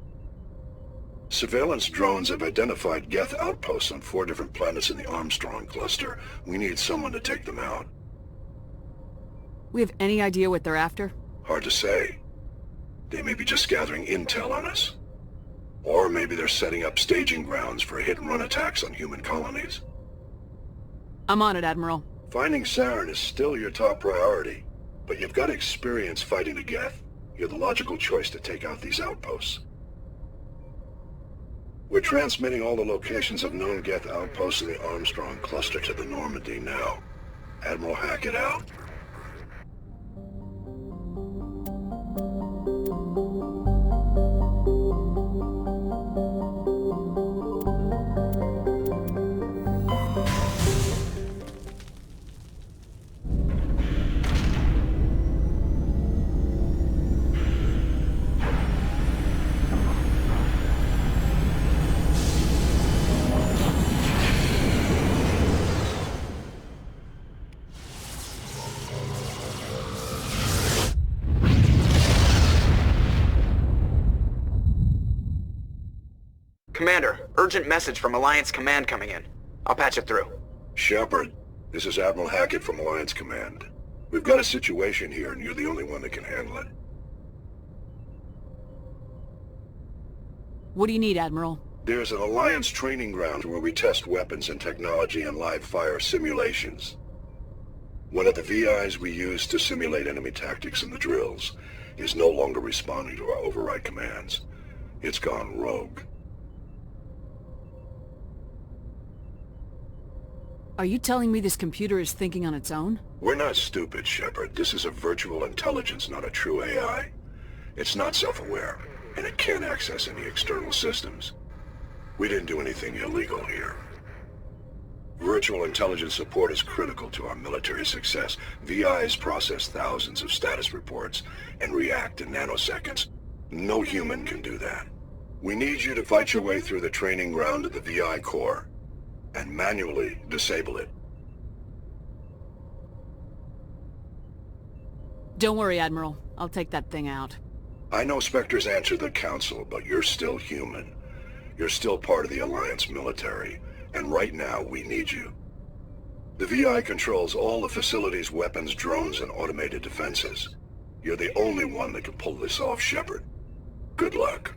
Surveillance drones have identified Geth outposts on 4 different planets in the Armstrong cluster. We need someone to take them out. We have any idea what they're after? Hard to say. They may be just gathering intel on us. Or maybe they're setting up staging grounds for hit-and-run attacks on human colonies. I'm on it, Admiral. Finding Saren is still your top priority, but you've got experience fighting the Geth. You're the logical choice to take out these outposts. We're transmitting all the locations of known Geth outposts in the Armstrong cluster to the Normandy now. Admiral Hackett out. Commander, urgent message from Alliance Command coming in. I'll patch it through. Shepard, this is Admiral Hackett from Alliance Command. We've got a situation here, and you're the only one that can handle it. What do you need, Admiral? There's an Alliance training ground where we test weapons and technology in live fire simulations. One of the VIs we use to simulate enemy tactics in the drills is no longer responding to our override commands. It's gone rogue. Are you telling me this computer is thinking on its own? We're not stupid, Shepard. This is a virtual intelligence, not a true AI. It's not self-aware, and it can't access any external systems. We didn't do anything illegal here. Virtual intelligence support is critical to our military success. VIs process thousands of status reports and react in nanoseconds. No human can do that. We need you to fight your way through the training ground of the VI core and manually disable it. Don't worry, Admiral. I'll take that thing out. I know Spectres answer the Council, but you're still human. You're still part of the Alliance military, and right now we need you. The VI controls all the facility's weapons, drones, and automated defenses. You're the only one that can pull this off, Shepard. Good luck.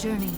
journey.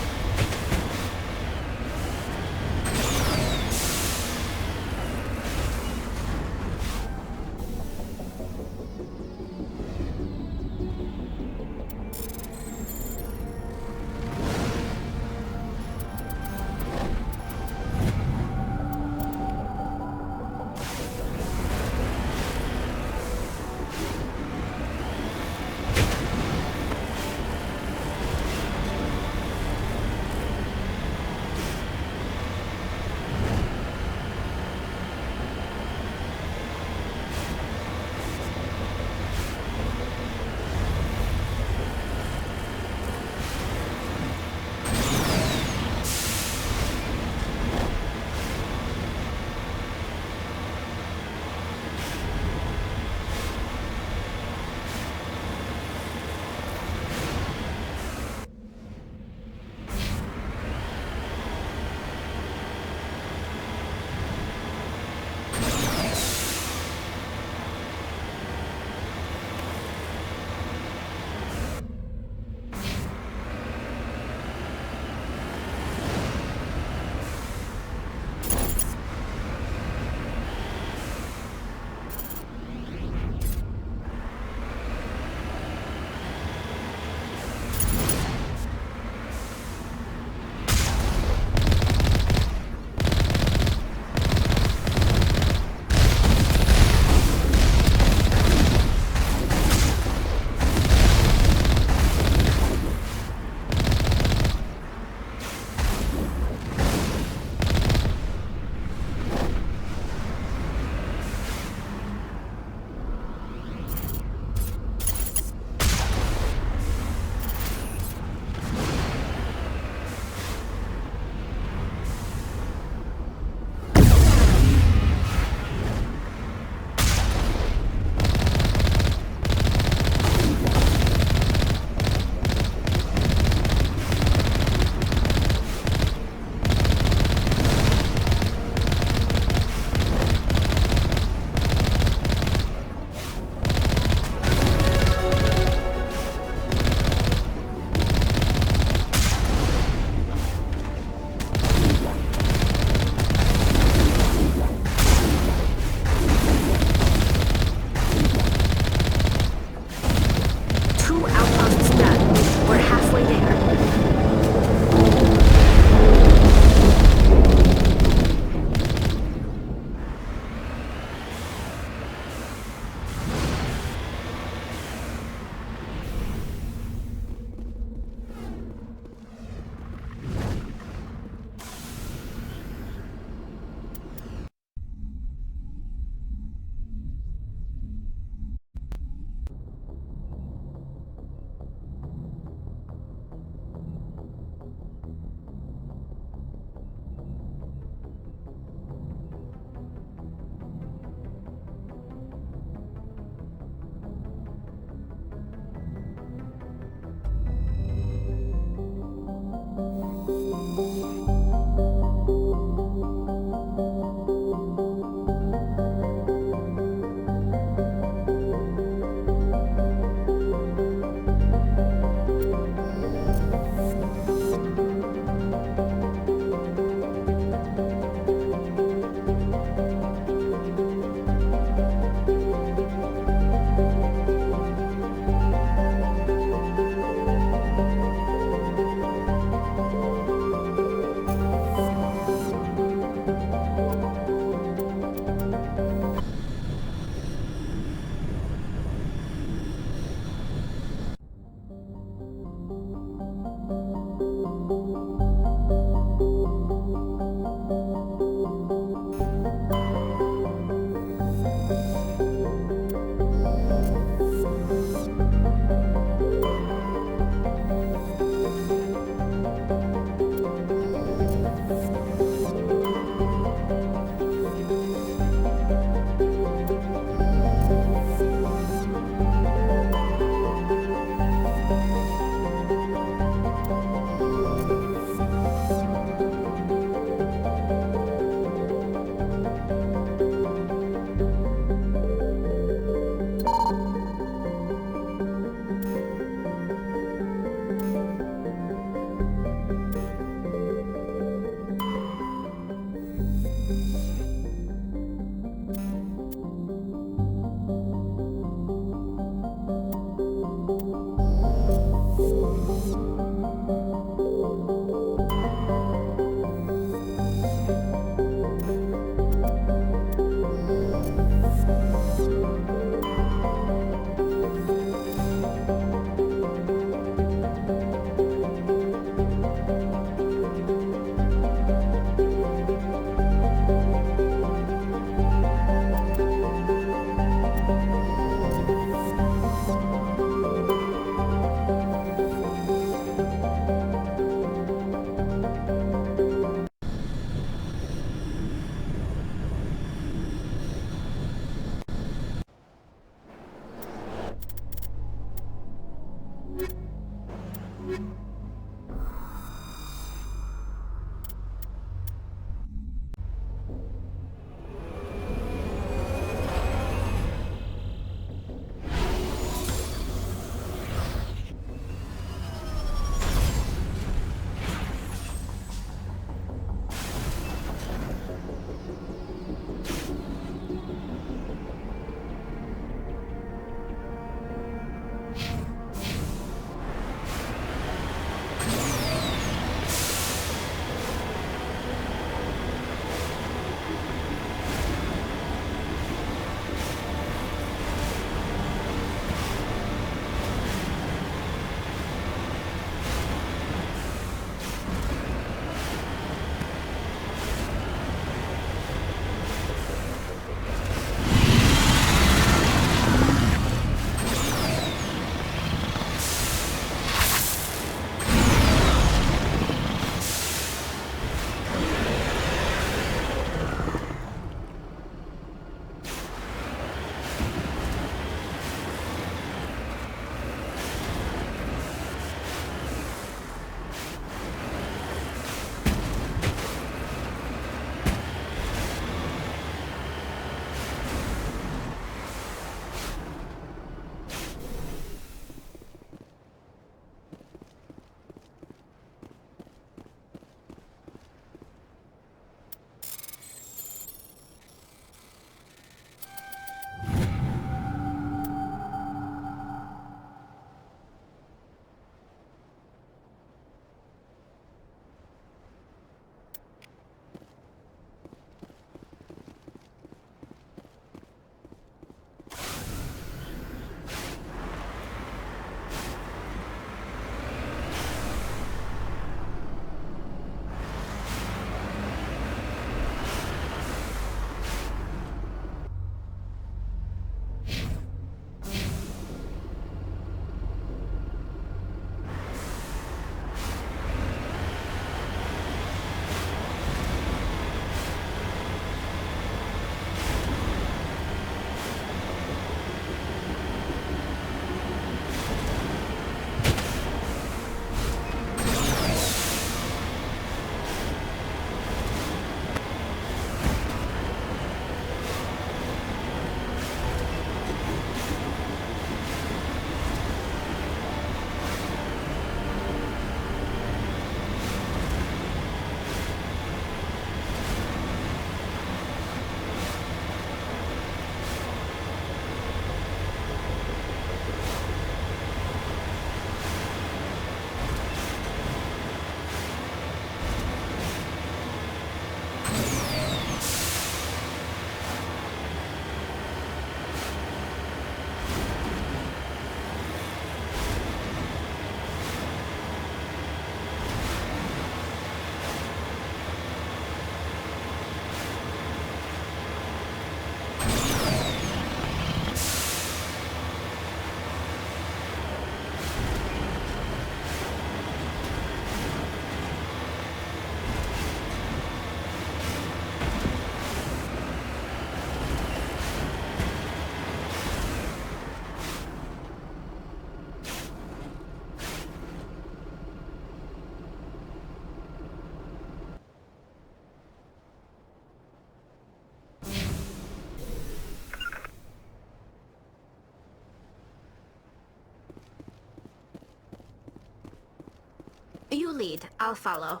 lead. I'll follow.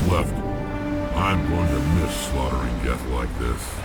left. I'm going to miss slaughtering Geth like this.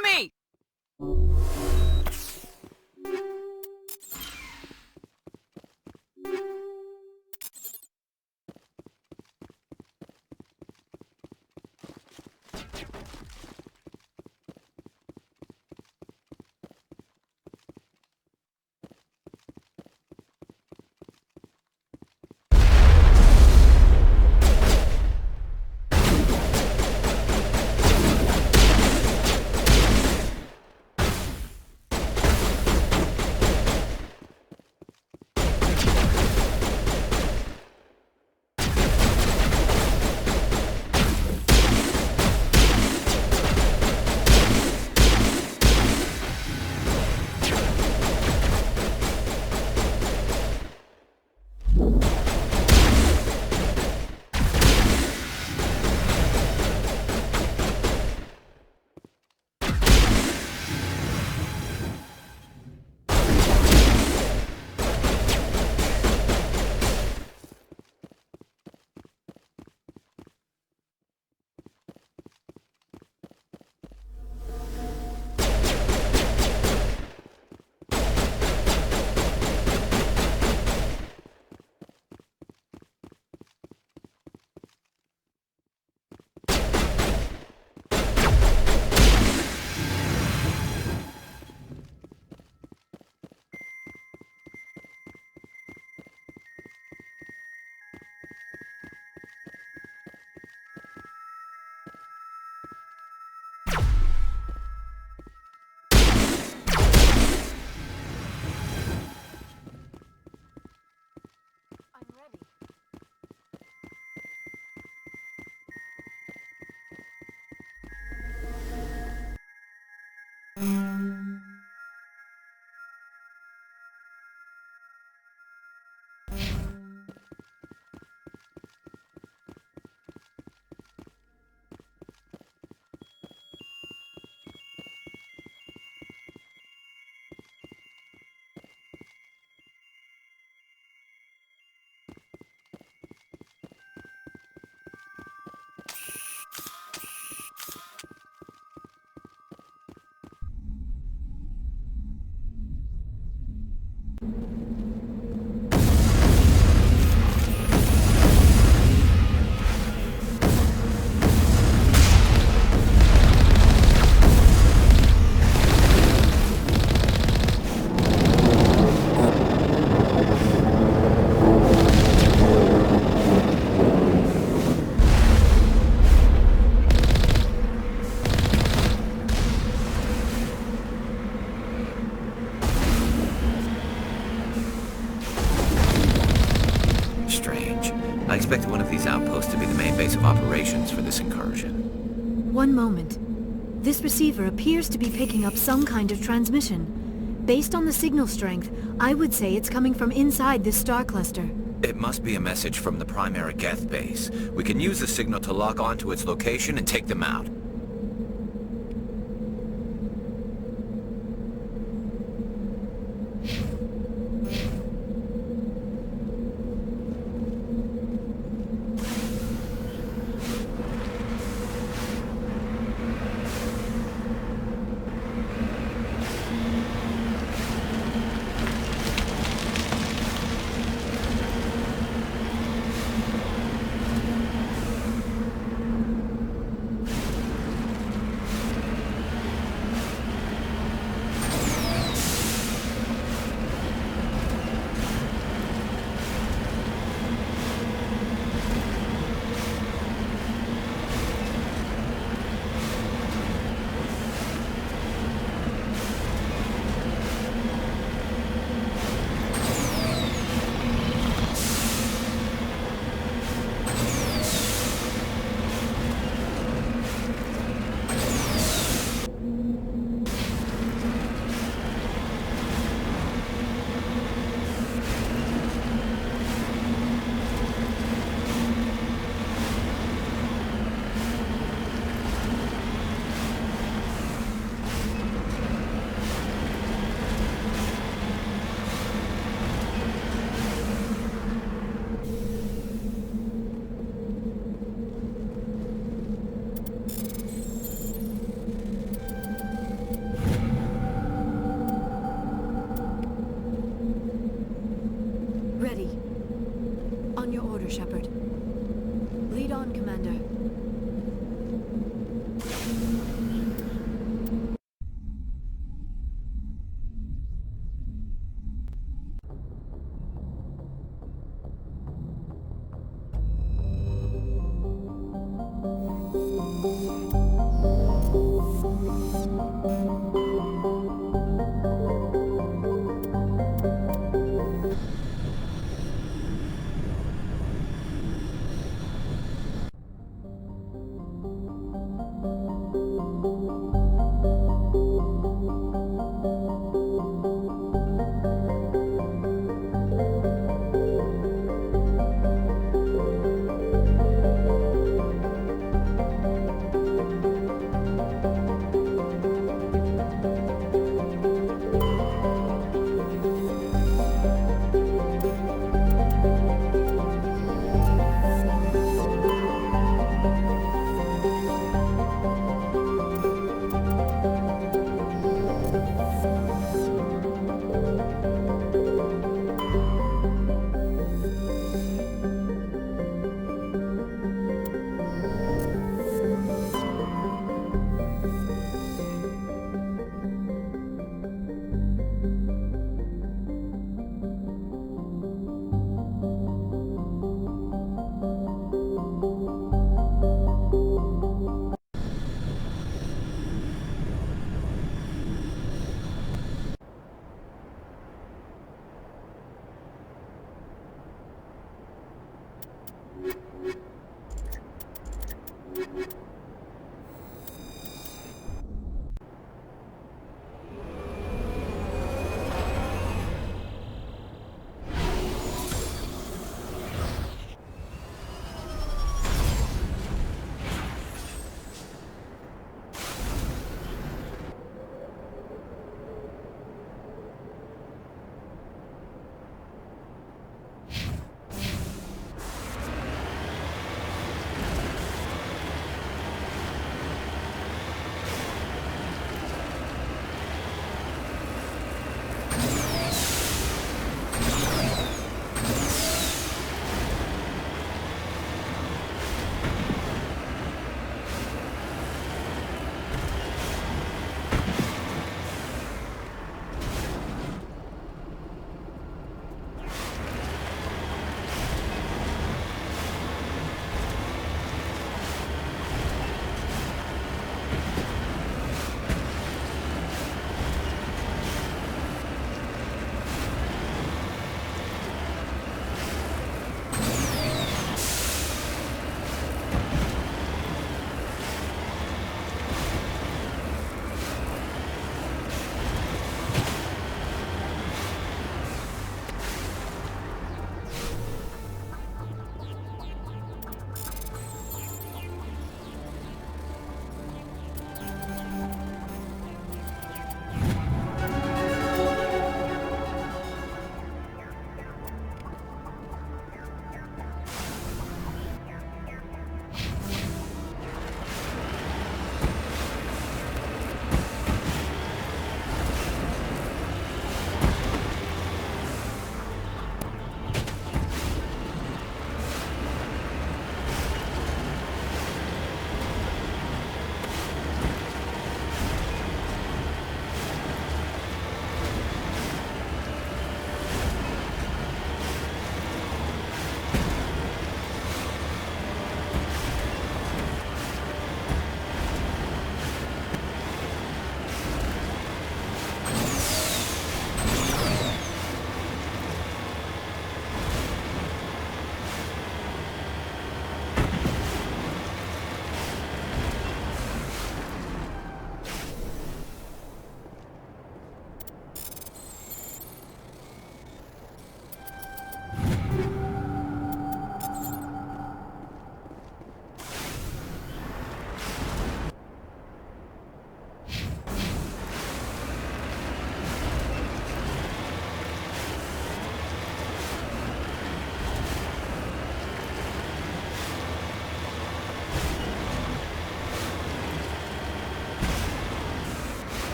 on me! I expected one of these outposts to be the main base of operations for this incursion. One moment. This receiver appears to be picking up some kind of transmission. Based on the signal strength, I would say it's coming from inside this star cluster. It must be a message from the primary Geth base. We can use the signal to lock onto its location and take them out. Shepard. Lead on, Commander.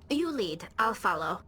You lead. I'll follow.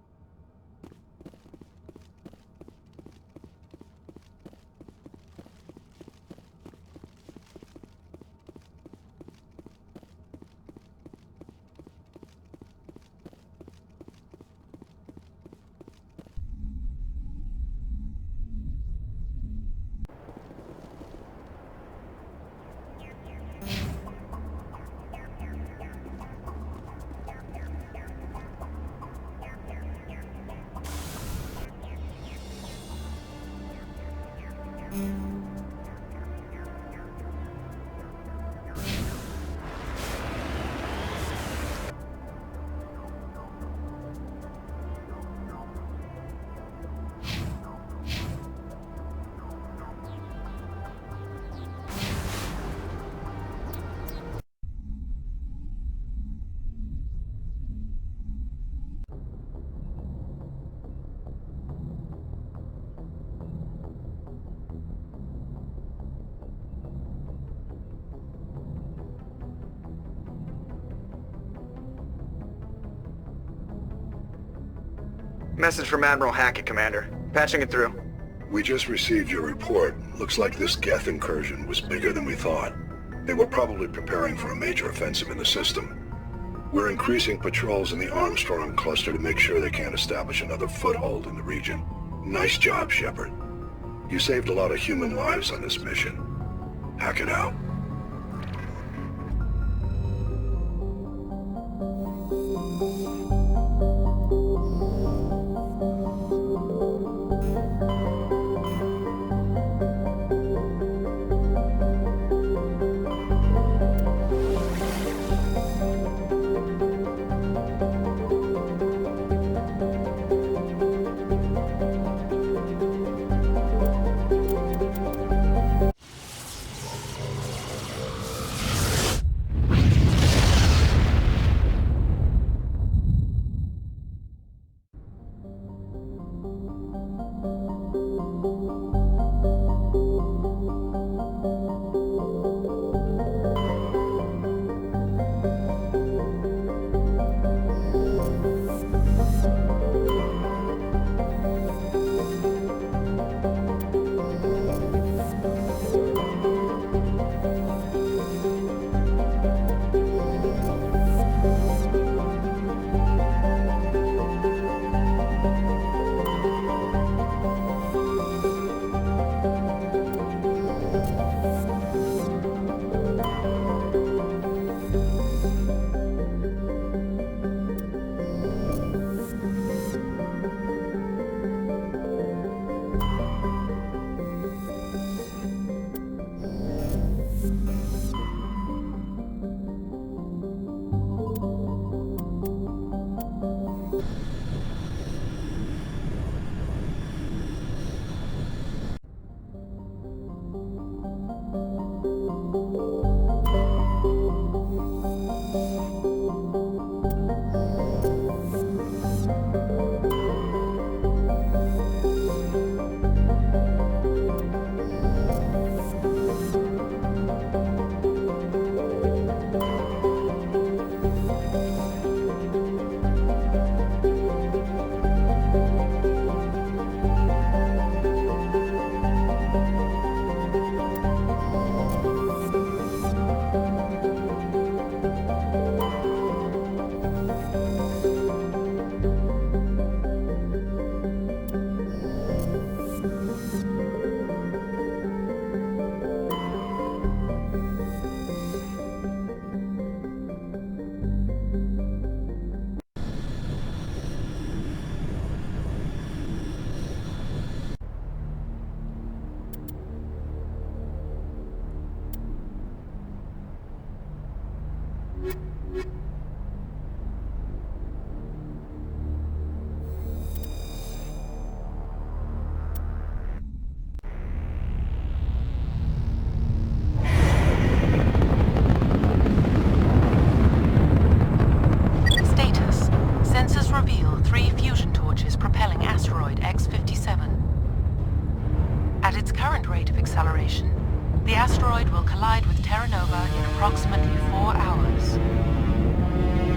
Message from Admiral Hackett, Commander. Patching it through. We just received your report. Looks like this Geth incursion was bigger than we thought. They were probably preparing for a major offensive in the system. We're increasing patrols in the Armstrong cluster to make sure they can't establish another foothold in the region. Nice job, Shepard. You saved a lot of human lives on this mission. Hackett out. Status. Sensors reveal 3 fusion torches propelling asteroid X-57. At its current rate of acceleration, the asteroid will collide with Terra Nova in approximately 4 hours.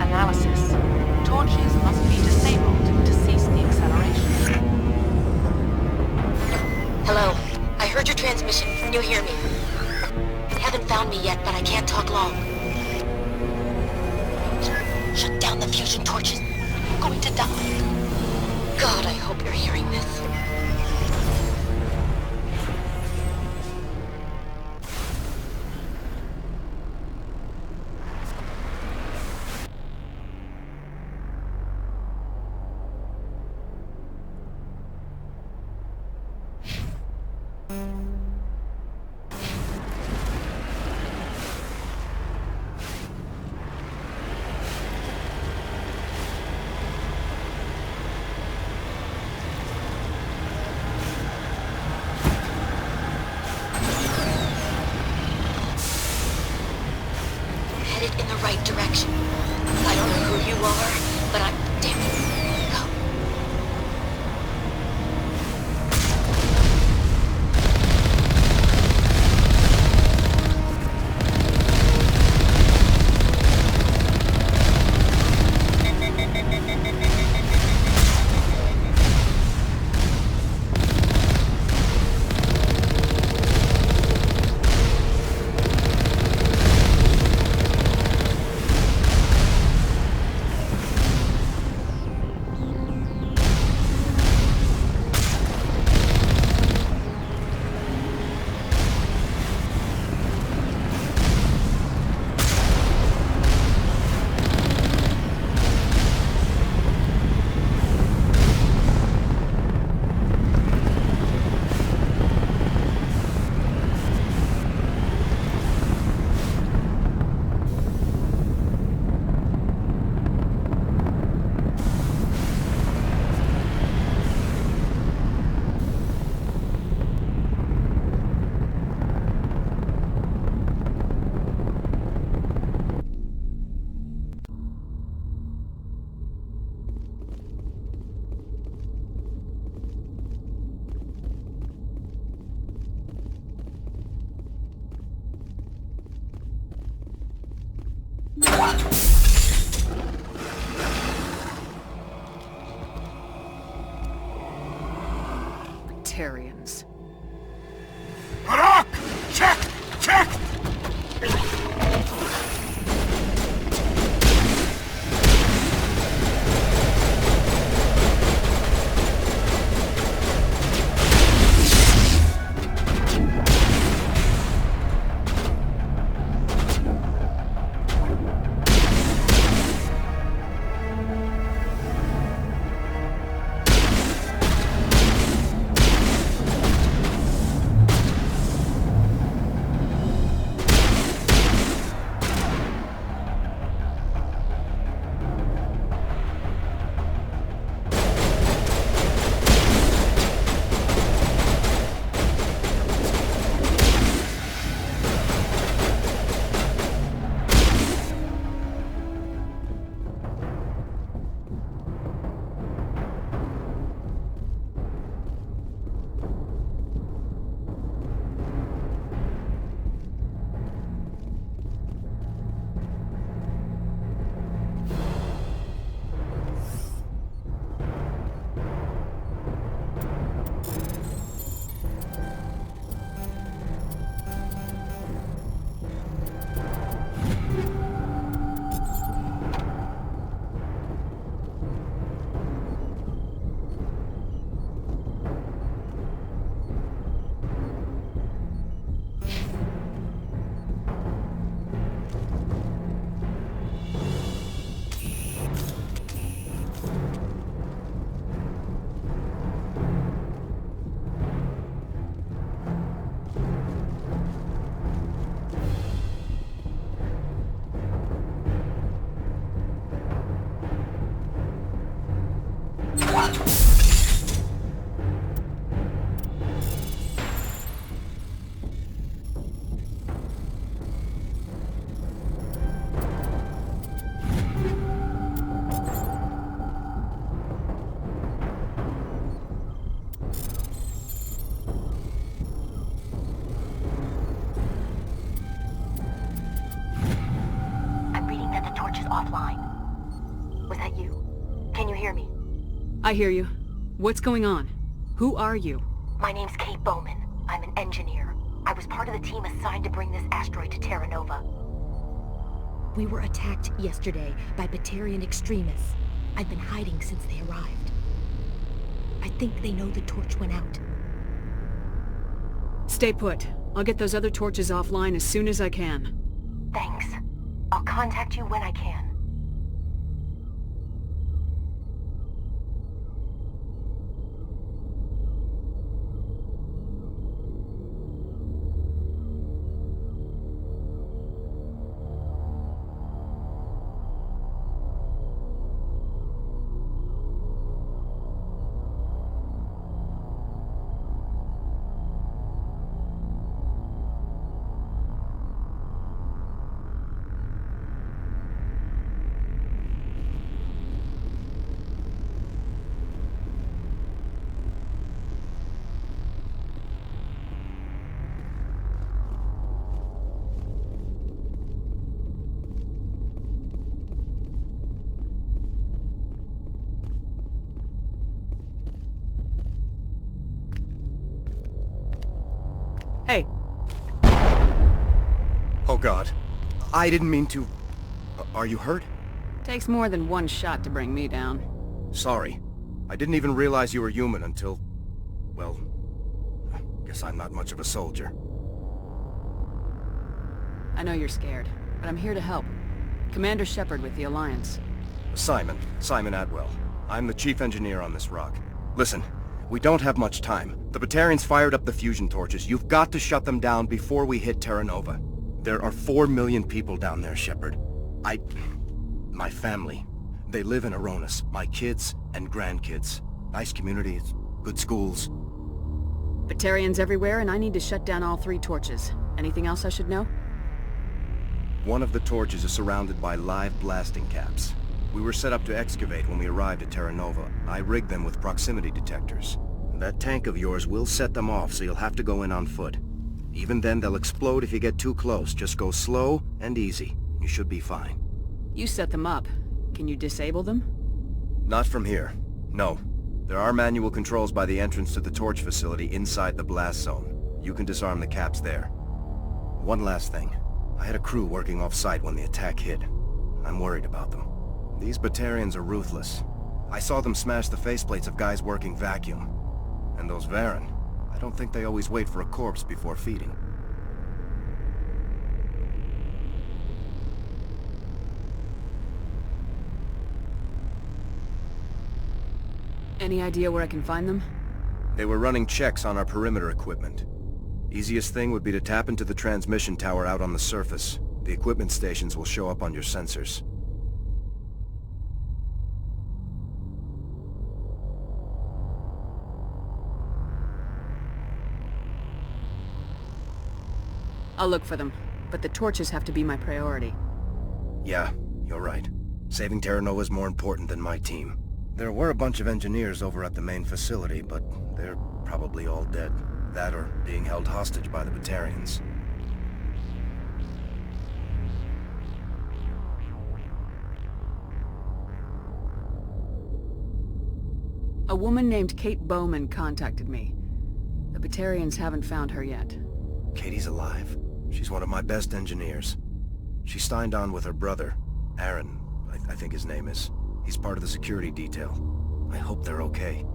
Analysis. Torches must be disabled to cease the acceleration. Hello. I heard your transmission. Can you hear me? Haven't found me yet, but I can't talk long. Shut down the fusion torches. I'm going to die. God, I hope you're hearing this. Headed in the right direction. I don't know who you are, but I'm... Damn it. Go. Tarians. Check! Check! offline. Was that you? Can you hear me? I hear you. What's going on? Who are you? My name's Kate Bowman. I'm an engineer. I was part of the team assigned to bring this asteroid to Terra Nova. We were attacked yesterday by Batarian extremists. I've been hiding since they arrived. I think they know the torch went out. Stay put. I'll get those other torches offline as soon as I can. Thanks. I'll contact you when I can. Hey. Oh God. I didn't mean to... Are you hurt? Takes more than one shot to bring me down. Sorry. I didn't even realize you were human until... well... guess I'm not much of a soldier. I know you're scared, but I'm here to help. Commander Shepard with the Alliance. Simon Atwell. I'm the chief engineer on this rock. Listen, we don't have much time. The Batarians fired up the fusion torches. You've got to shut them down before we hit Terra Nova. There are 4 million people down there, Shepard. My family. They live in Aronis. My kids and grandkids. Nice communities, good schools. Batarians everywhere, and I need to shut down all 3 torches. Anything else I should know? One of the torches is surrounded by live blasting caps. We were set up to excavate when we arrived at Terra Nova. I rigged them with proximity detectors. That tank of yours will set them off, so you'll have to go in on foot. Even then, they'll explode if you get too close. Just go slow and easy. You should be fine. You set them up. Can you disable them? Not from here. No. There are manual controls by the entrance to the torch facility inside the blast zone. You can disarm the caps there. One last thing. I had a crew working off-site when the attack hit. I'm worried about them. These Batarians are ruthless. I saw them smash the faceplates of guys working vacuum. And those Varen, I don't think they always wait for a corpse before feeding. Any idea where I can find them? They were running checks on our perimeter equipment. Easiest thing would be to tap into the transmission tower out on the surface. The equipment stations will show up on your sensors. I'll look for them, but the torches have to be my priority. Yeah, you're right. Saving Terra Nova is more important than my team. There were a bunch of engineers over at the main facility, but they're probably all dead. That or being held hostage by the Batarians. A woman named Kate Bowman contacted me. The Batarians haven't found her yet. Katie's alive. She's one of my best engineers. She signed on with her brother, Aaron, I think his name is. He's part of the security detail. I hope they're okay.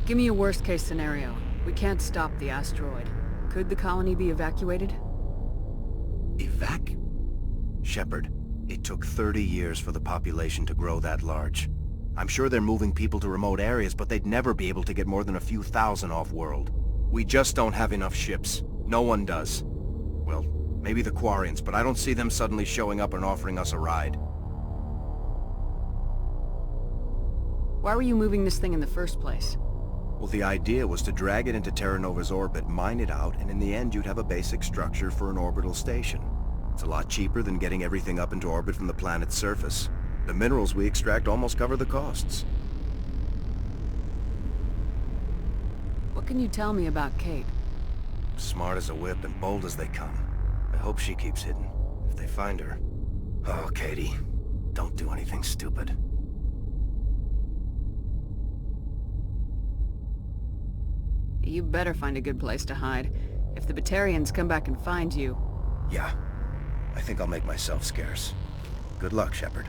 Give me a worst-case scenario. We can't stop the asteroid. Could the colony be evacuated? Shepard, it took 30 years for the population to grow that large. I'm sure they're moving people to remote areas, but they'd never be able to get more than a few thousand off-world. We just don't have enough ships. No one does. Well, maybe the Quarians, but I don't see them suddenly showing up and offering us a ride. Why were you moving this thing in the first place? Well, the idea was to drag it into Terra Nova's orbit, mine it out, and in the end you'd have a basic structure for an orbital station. It's a lot cheaper than getting everything up into orbit from the planet's surface. The minerals we extract almost cover the costs. What can you tell me about Kate? Smart as a whip and bold as they come. I hope she keeps hidden. If they find her... Oh, Katie. Don't do anything stupid. You better find a good place to hide. If the Batarians come back and find you... Yeah. I think I'll make myself scarce. Good luck, Shepard.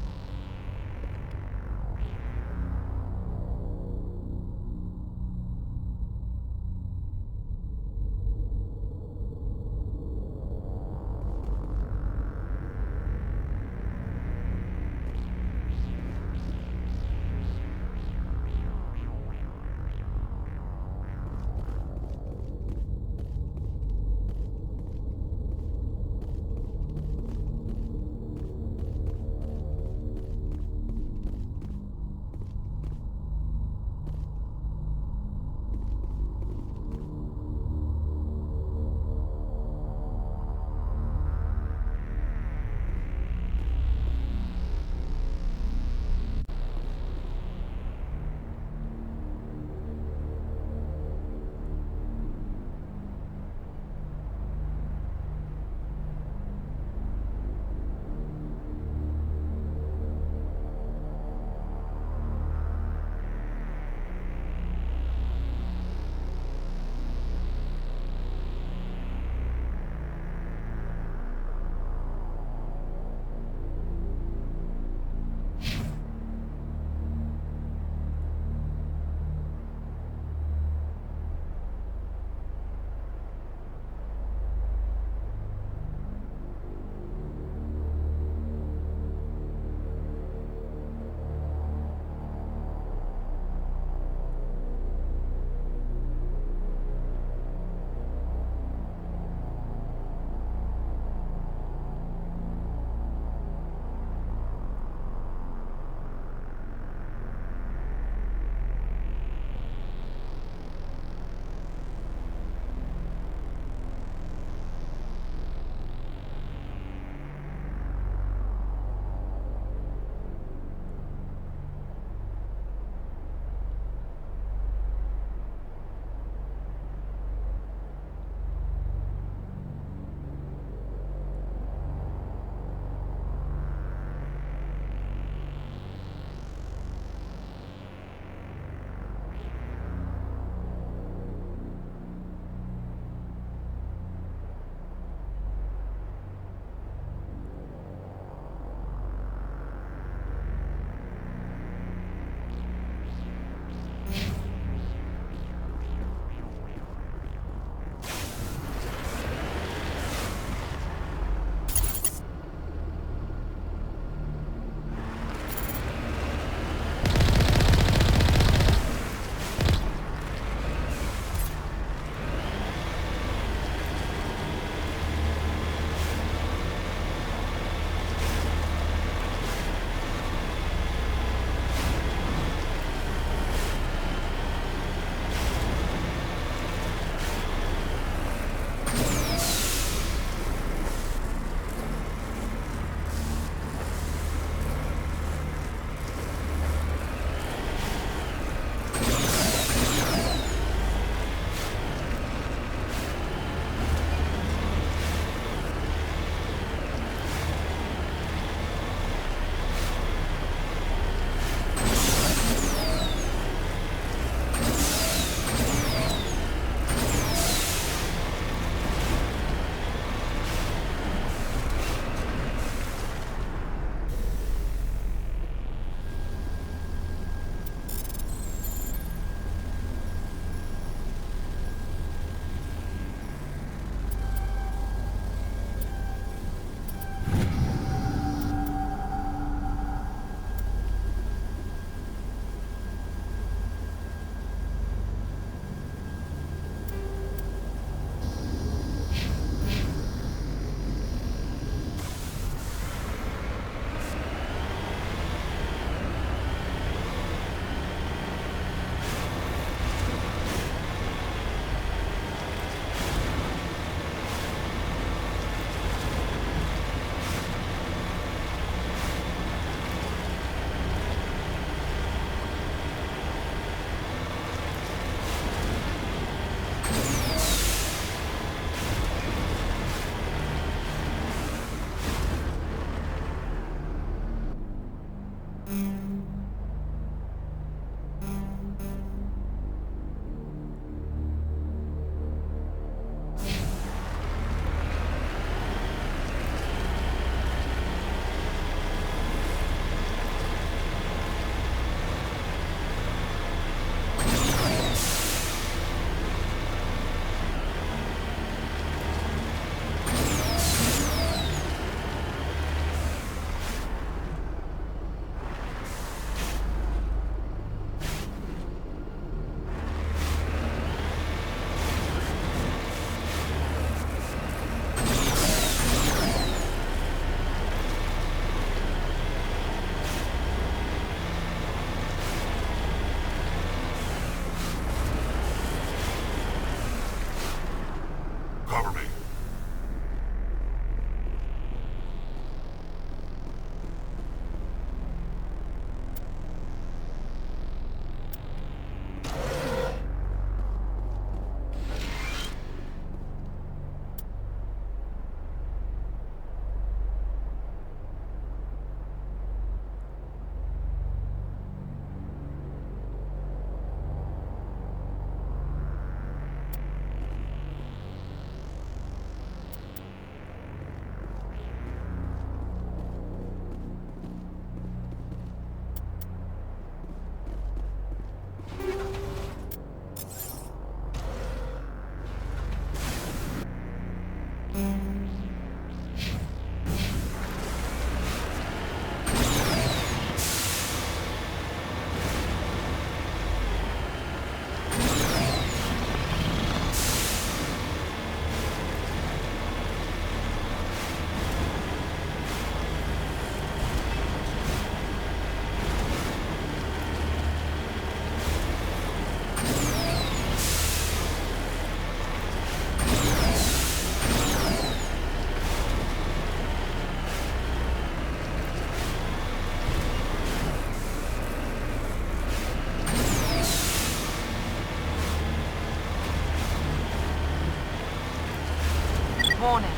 Warning.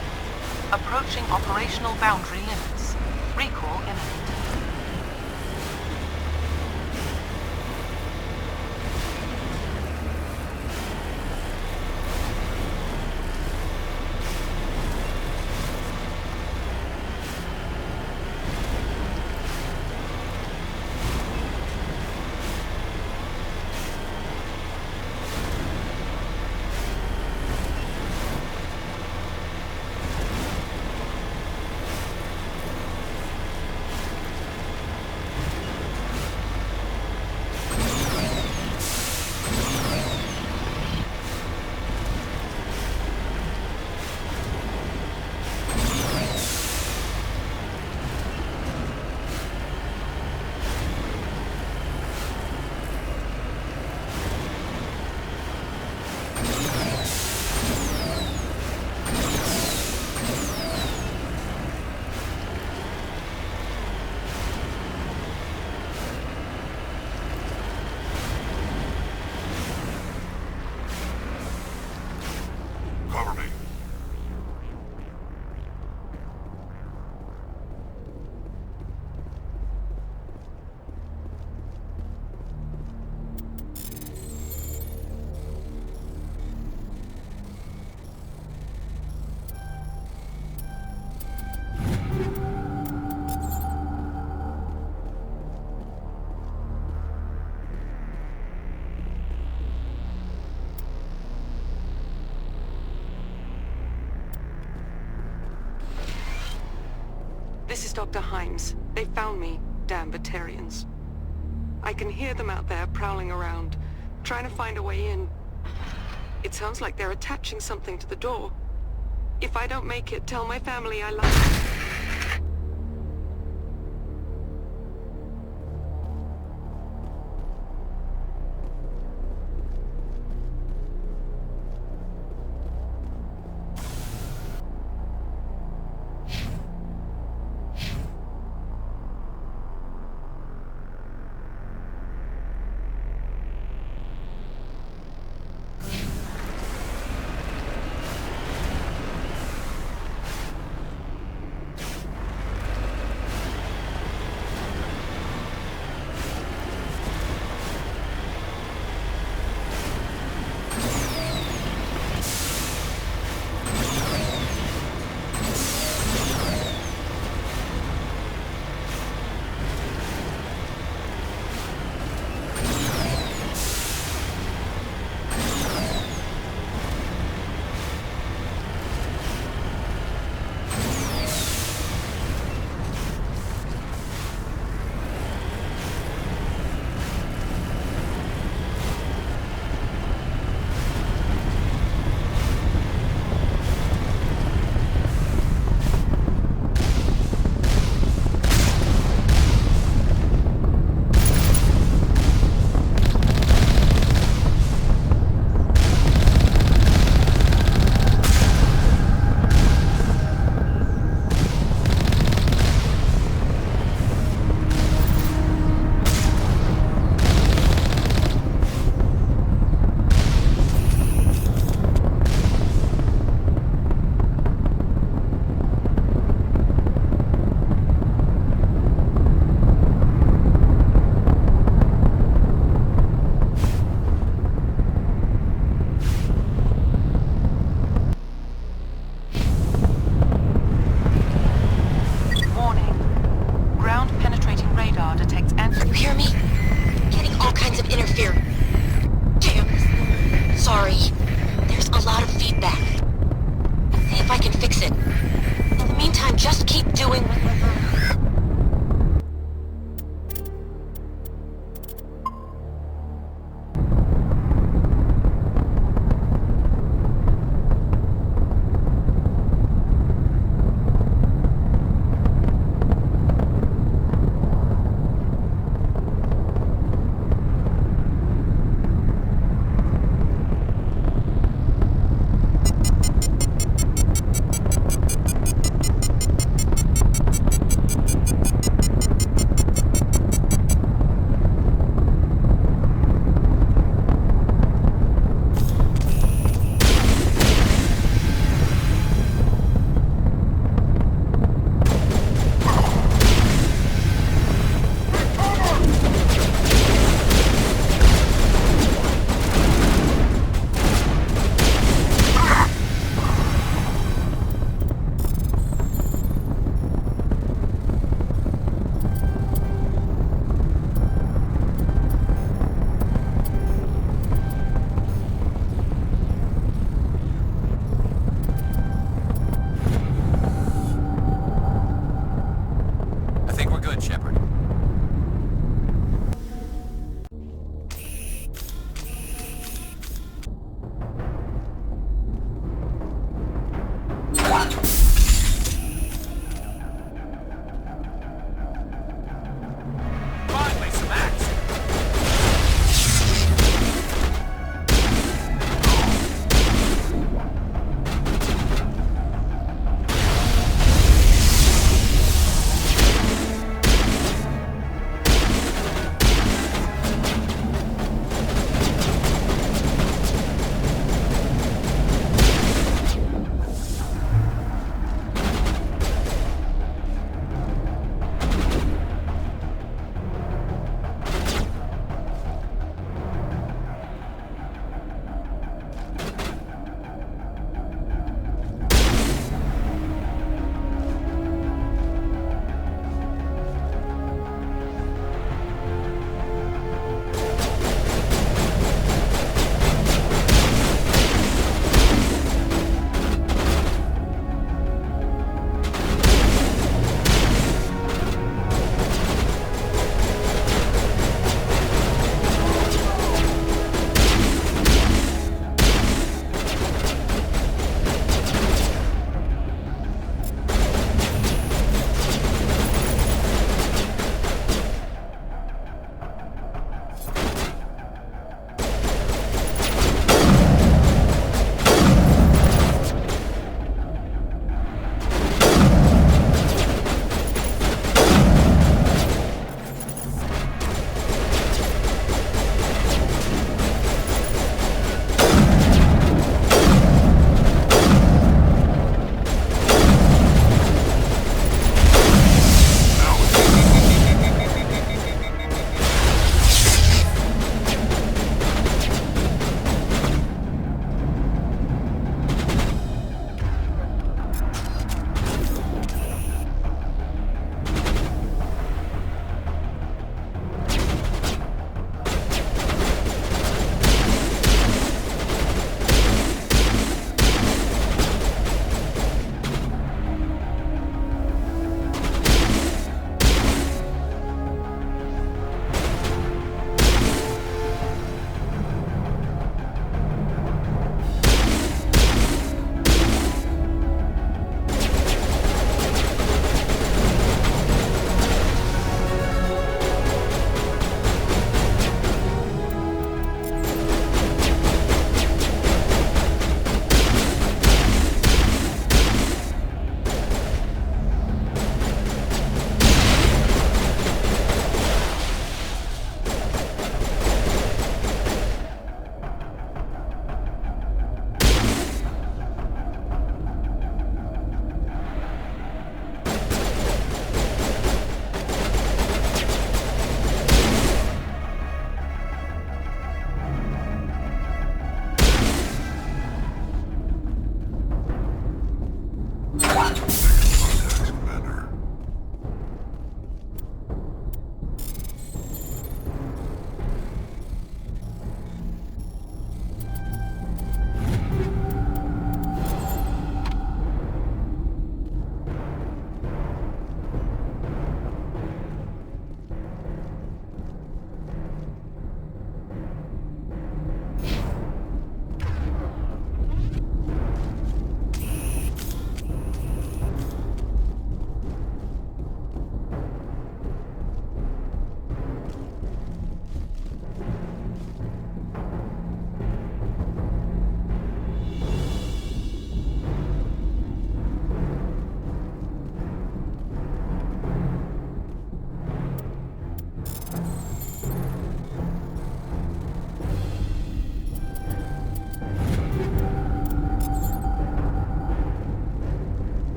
Approaching operational boundary limits. Recall imminent. Cover me. This is Dr. Himes. They found me, damn Batarians. I can hear them out there prowling around, trying to find a way in. It sounds like they're attaching something to the door. If I don't make it, tell my family I love them.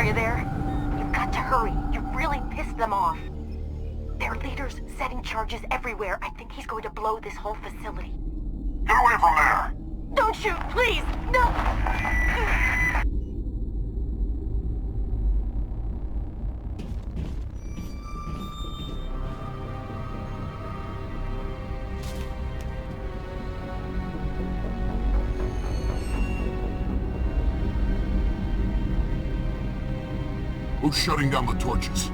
Are you there? You've got to hurry. You really pissed them off. Their leader's setting charges everywhere. I think he's going to blow this whole facility. Get away from there! Don't shoot, please! No! Who's shutting down the torches?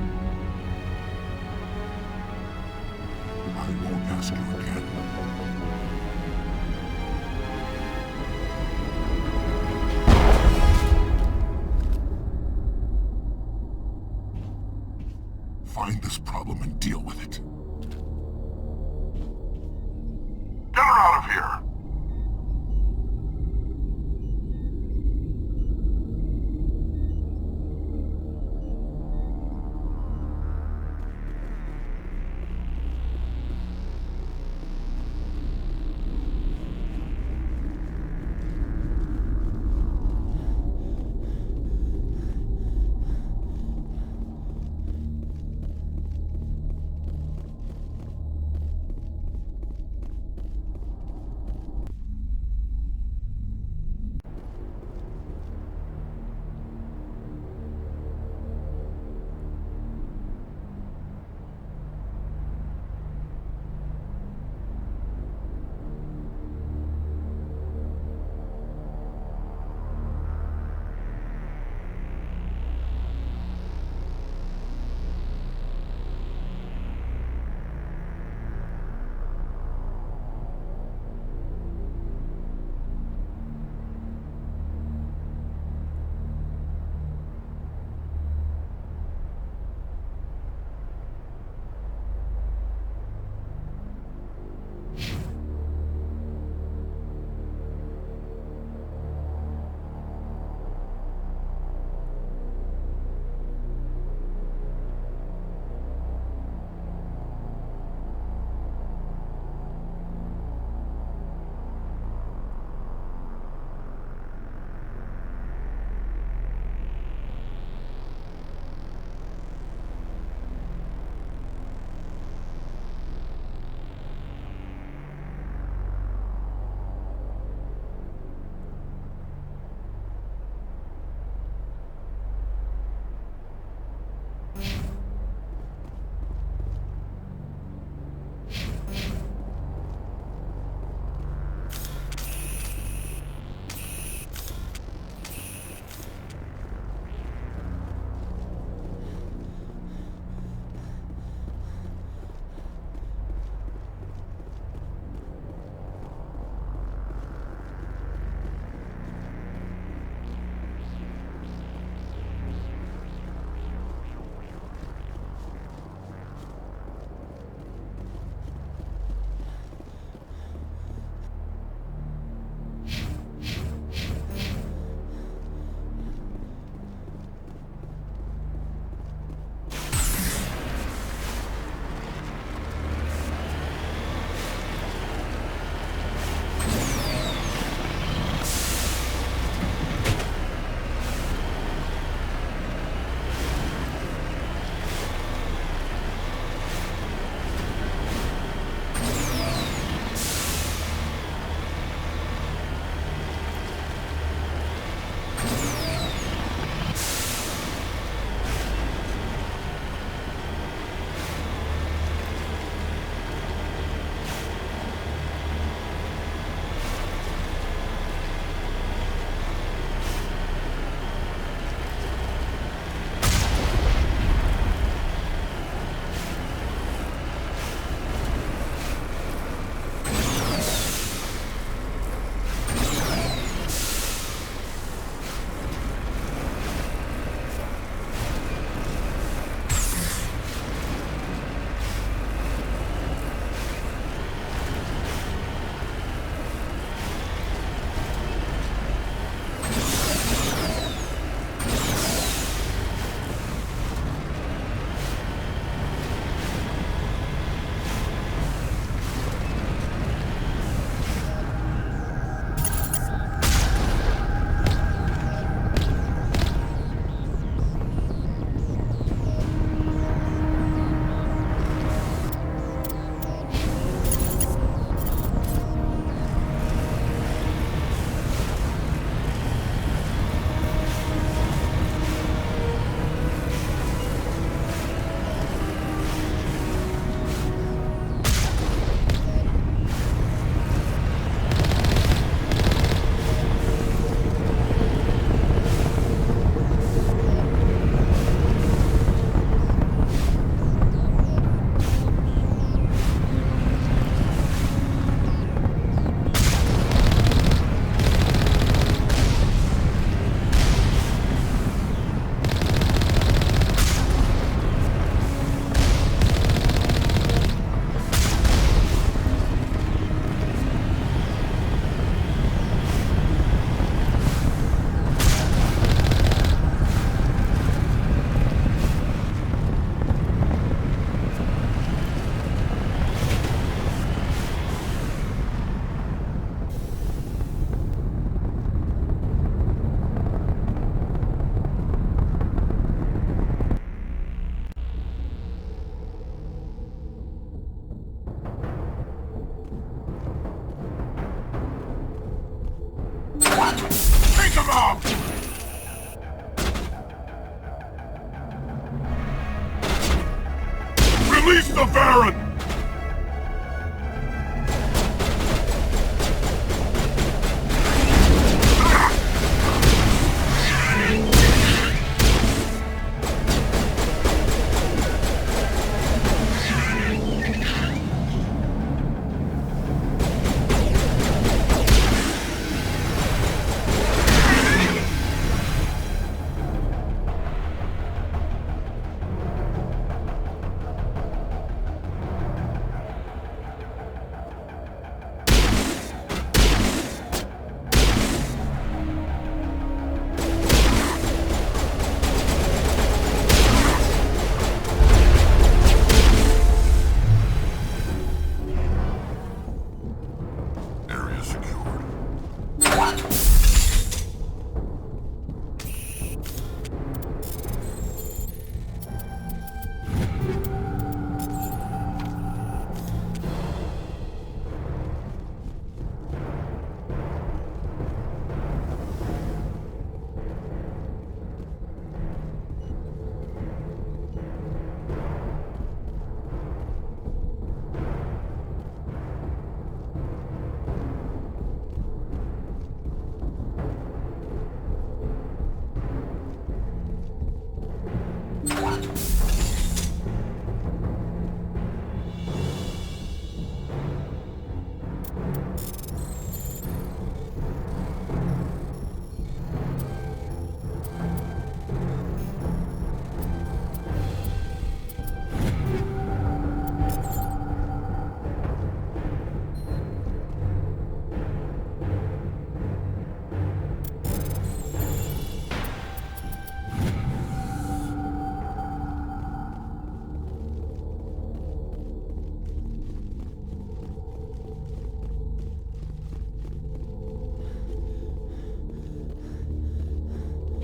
I won't ask you again. Find this problem and deal with it. Get her out of here! Take them out! Release the Baron!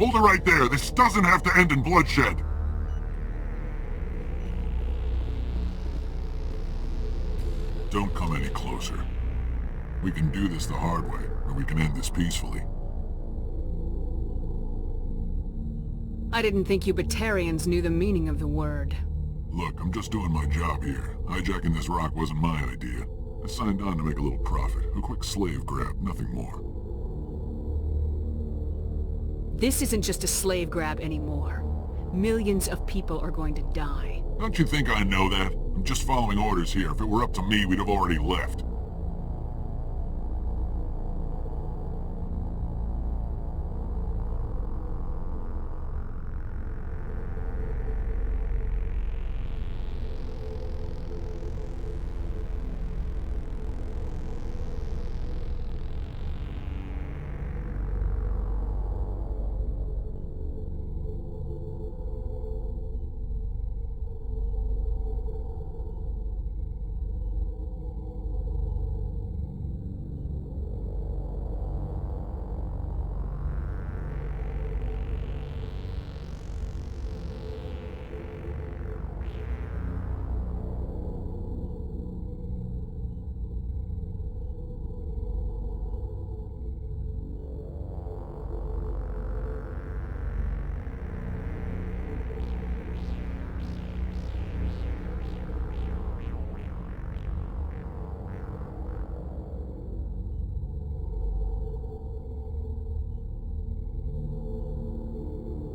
Hold it right there. This doesn't have to end in bloodshed. Don't come any closer. We can do this the hard way, or we can end this peacefully. I didn't think you Batarians knew the meaning of the word. Look, I'm just doing my job here. Hijacking this rock wasn't my idea. I signed on to make a little profit. A quick slave grab, nothing more. This isn't just a slave grab anymore. Millions of people are going to die. Don't you think I know that? I'm just following orders here. If it were up to me, we'd have already left.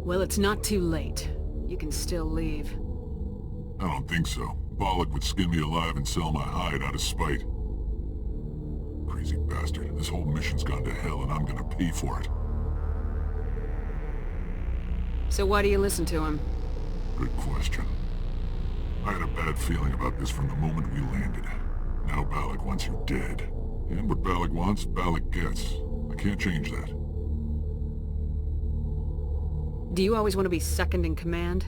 Well, it's not too late. You can still leave. I don't think so. Bollock would skin me alive and sell my hide out of spite. Crazy bastard. This whole mission's gone to hell and I'm gonna pay for it. So why do you listen to him? Good question. I had a bad feeling about this from the moment we landed. Now Bollock wants you dead. And what Bollock wants, Bollock gets. I can't change that. Do you always want to be second in command?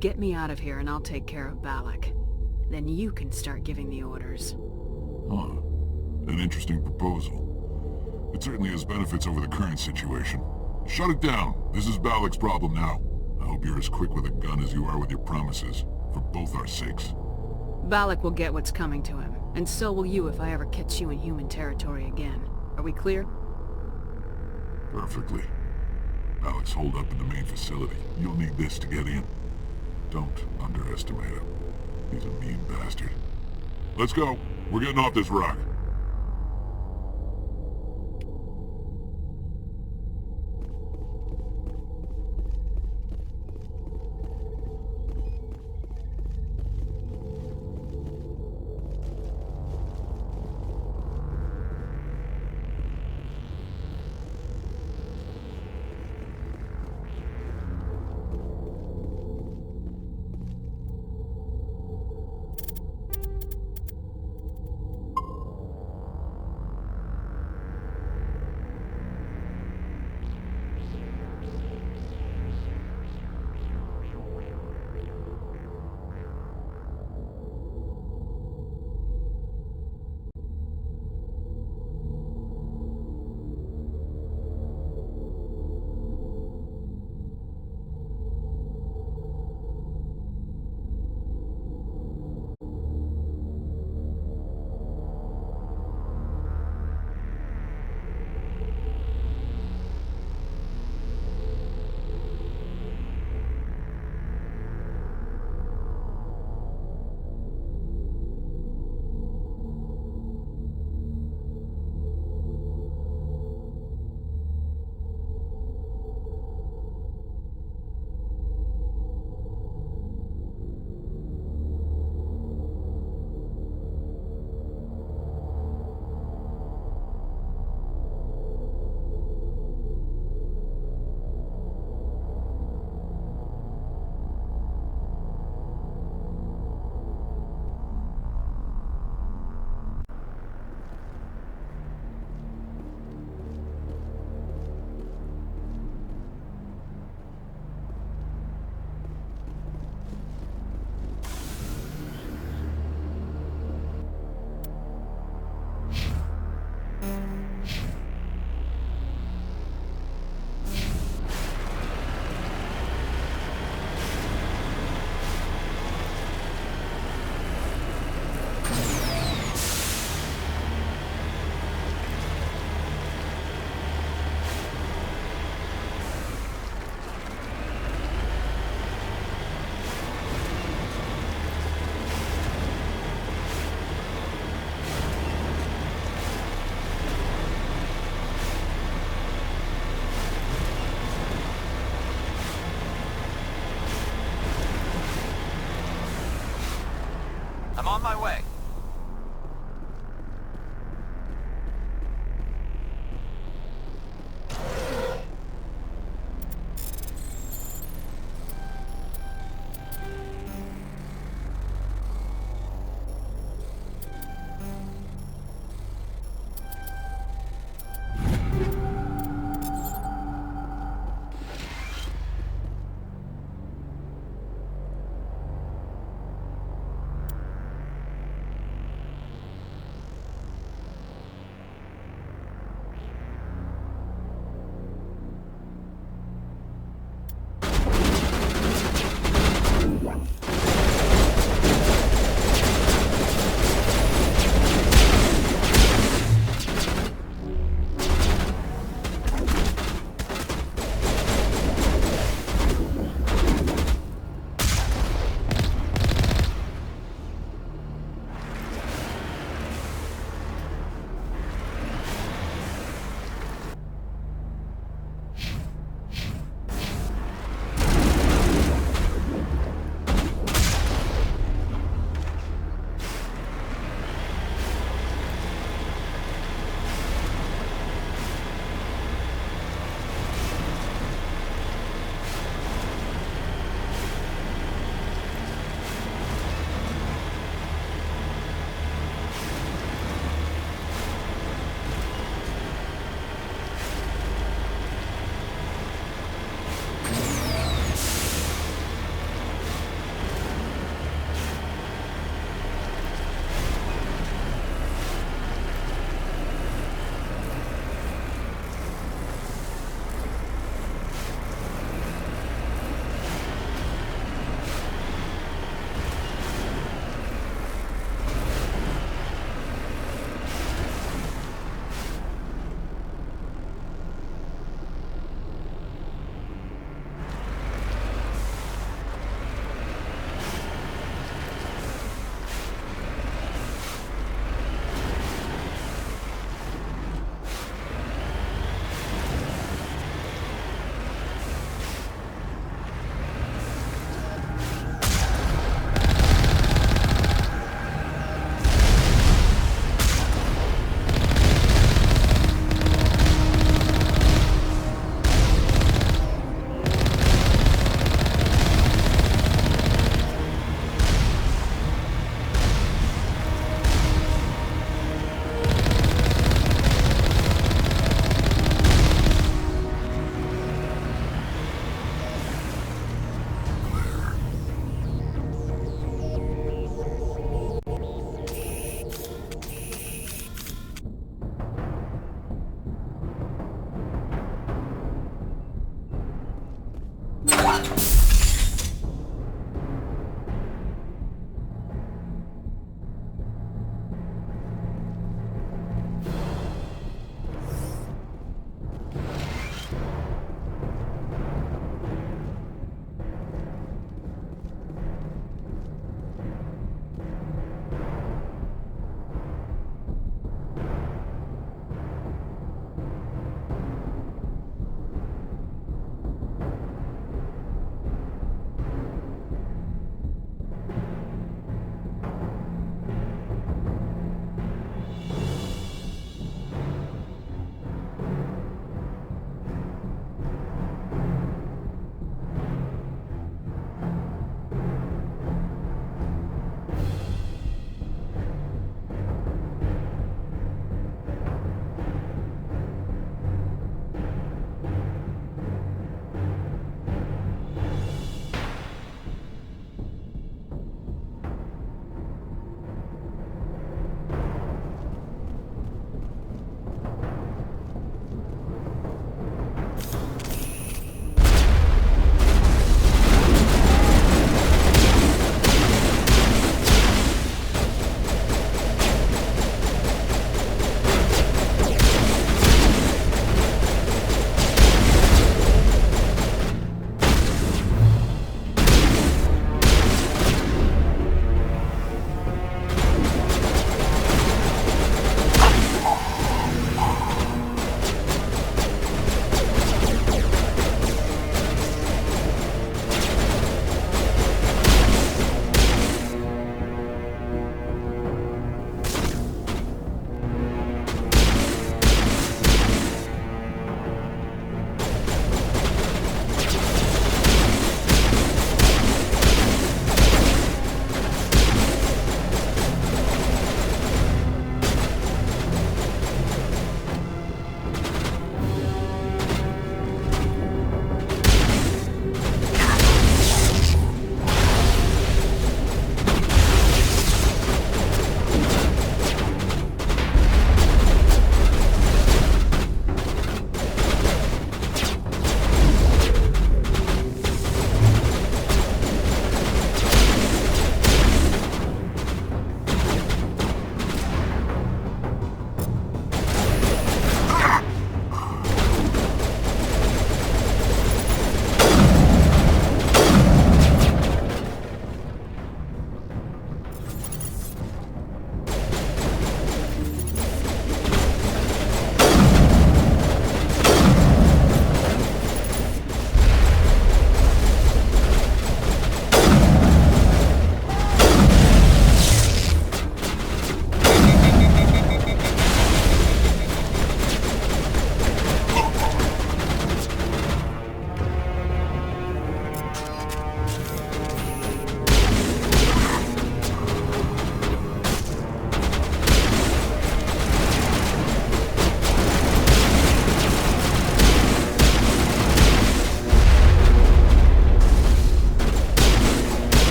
Get me out of here and I'll take care of Bollock. Then you can start giving the orders. Huh. An interesting proposal. It certainly has benefits over the current situation. Shut it down. This is Bollock's problem now. I hope you're as quick with a gun as you are with your promises. For both our sakes. Bollock will get what's coming to him. And so will you if I ever catch you in human territory again. Are we clear? Perfectly. Alex, hold up in the main facility. You'll need this to get in. Don't underestimate him. He's a mean bastard. Let's go. We're getting off this rock.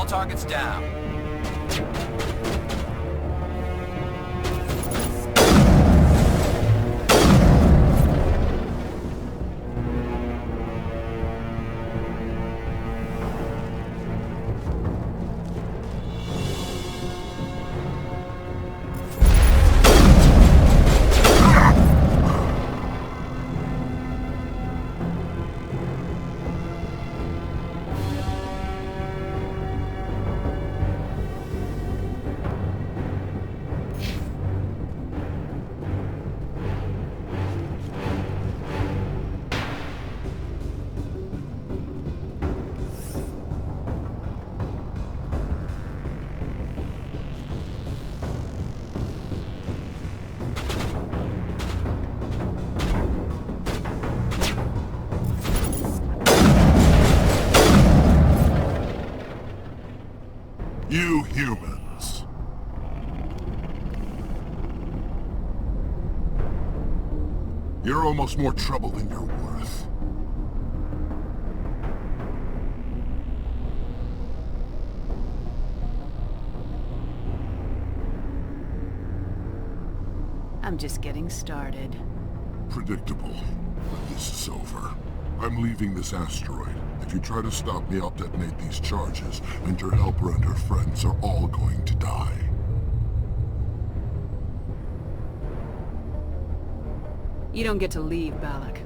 All targets down. You humans. You're almost more trouble than you're worth. I'm just getting started. Predictable. But this is over. I'm leaving this asteroid. If you try to stop me, I'll detonate these charges, and your helper and her friends are all going to die. You don't get to leave, Balak.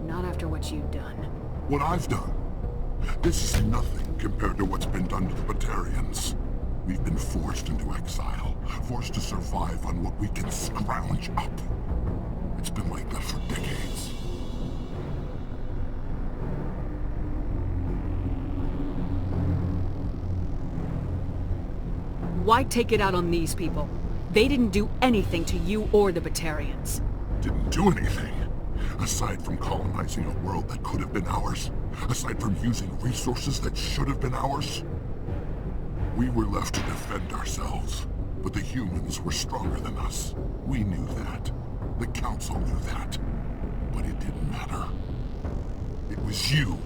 Not after what you've done. What I've done? This is nothing compared to what's been done to the Batarians. We've been forced into exile, forced to survive on what we can scrounge up. It's been like that for decades. Why take it out on these people? They didn't do anything to you or the Batarians. Didn't do anything. Aside from colonizing a world that could have been ours. Aside from using resources that should have been ours. We were left to defend ourselves. But the humans were stronger than us. We knew that. The Council knew that. But it didn't matter. It was you.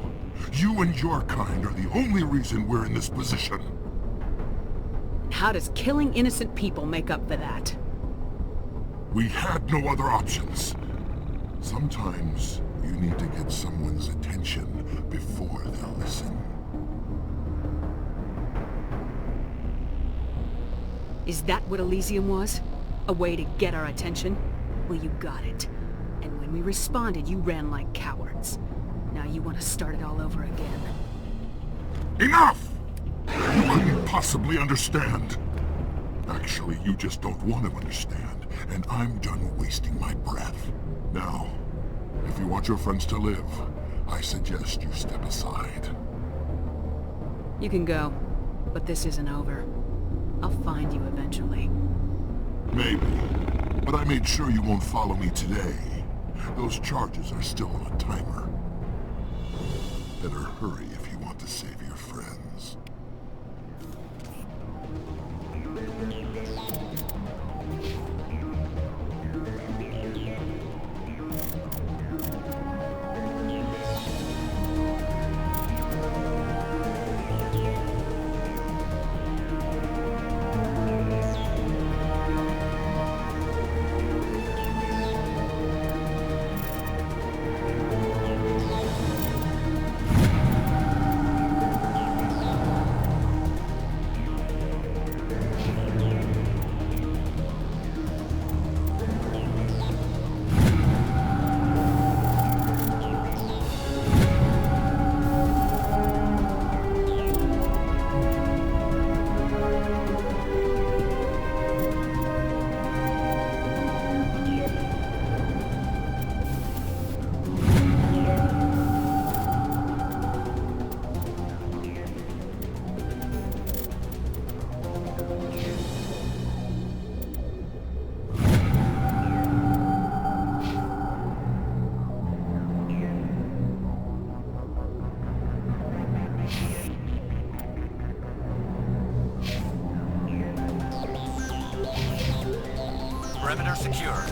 You and your kind are the only reason we're in this position. How does killing innocent people make up for that? We had no other options. Sometimes you need to get someone's attention before they'll listen. Is that what Elysium was? A way to get our attention? Well, you got it. And when we responded, you ran like cowards. Now you want to start it all over again. Enough! You couldn't possibly understand. Actually, you just don't want to understand, and I'm done wasting my breath. Now, if you want your friends to live, I suggest you step aside. You can go, but this isn't over. I'll find you eventually. Maybe, but I made sure you won't follow me today. Those charges are still on a timer. Better hurry if you want to save your friends. Perimeter secure.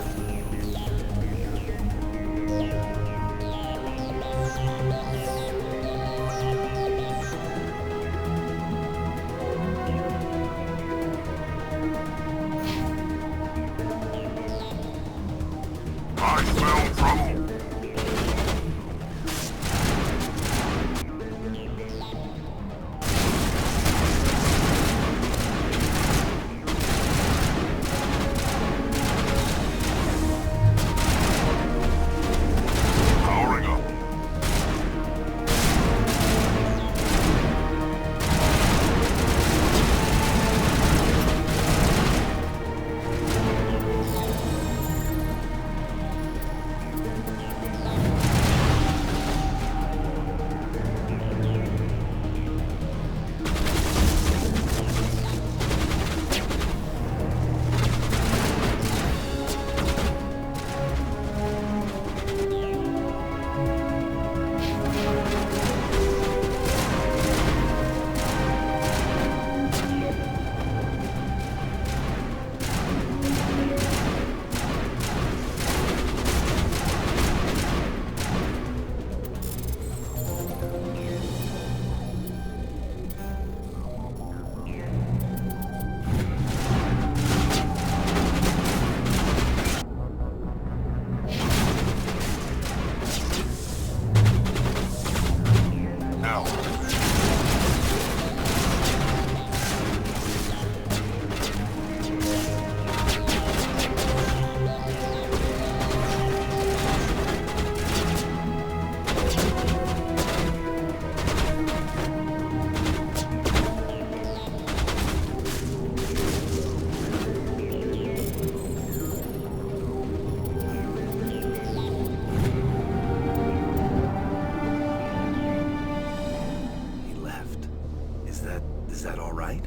that all right?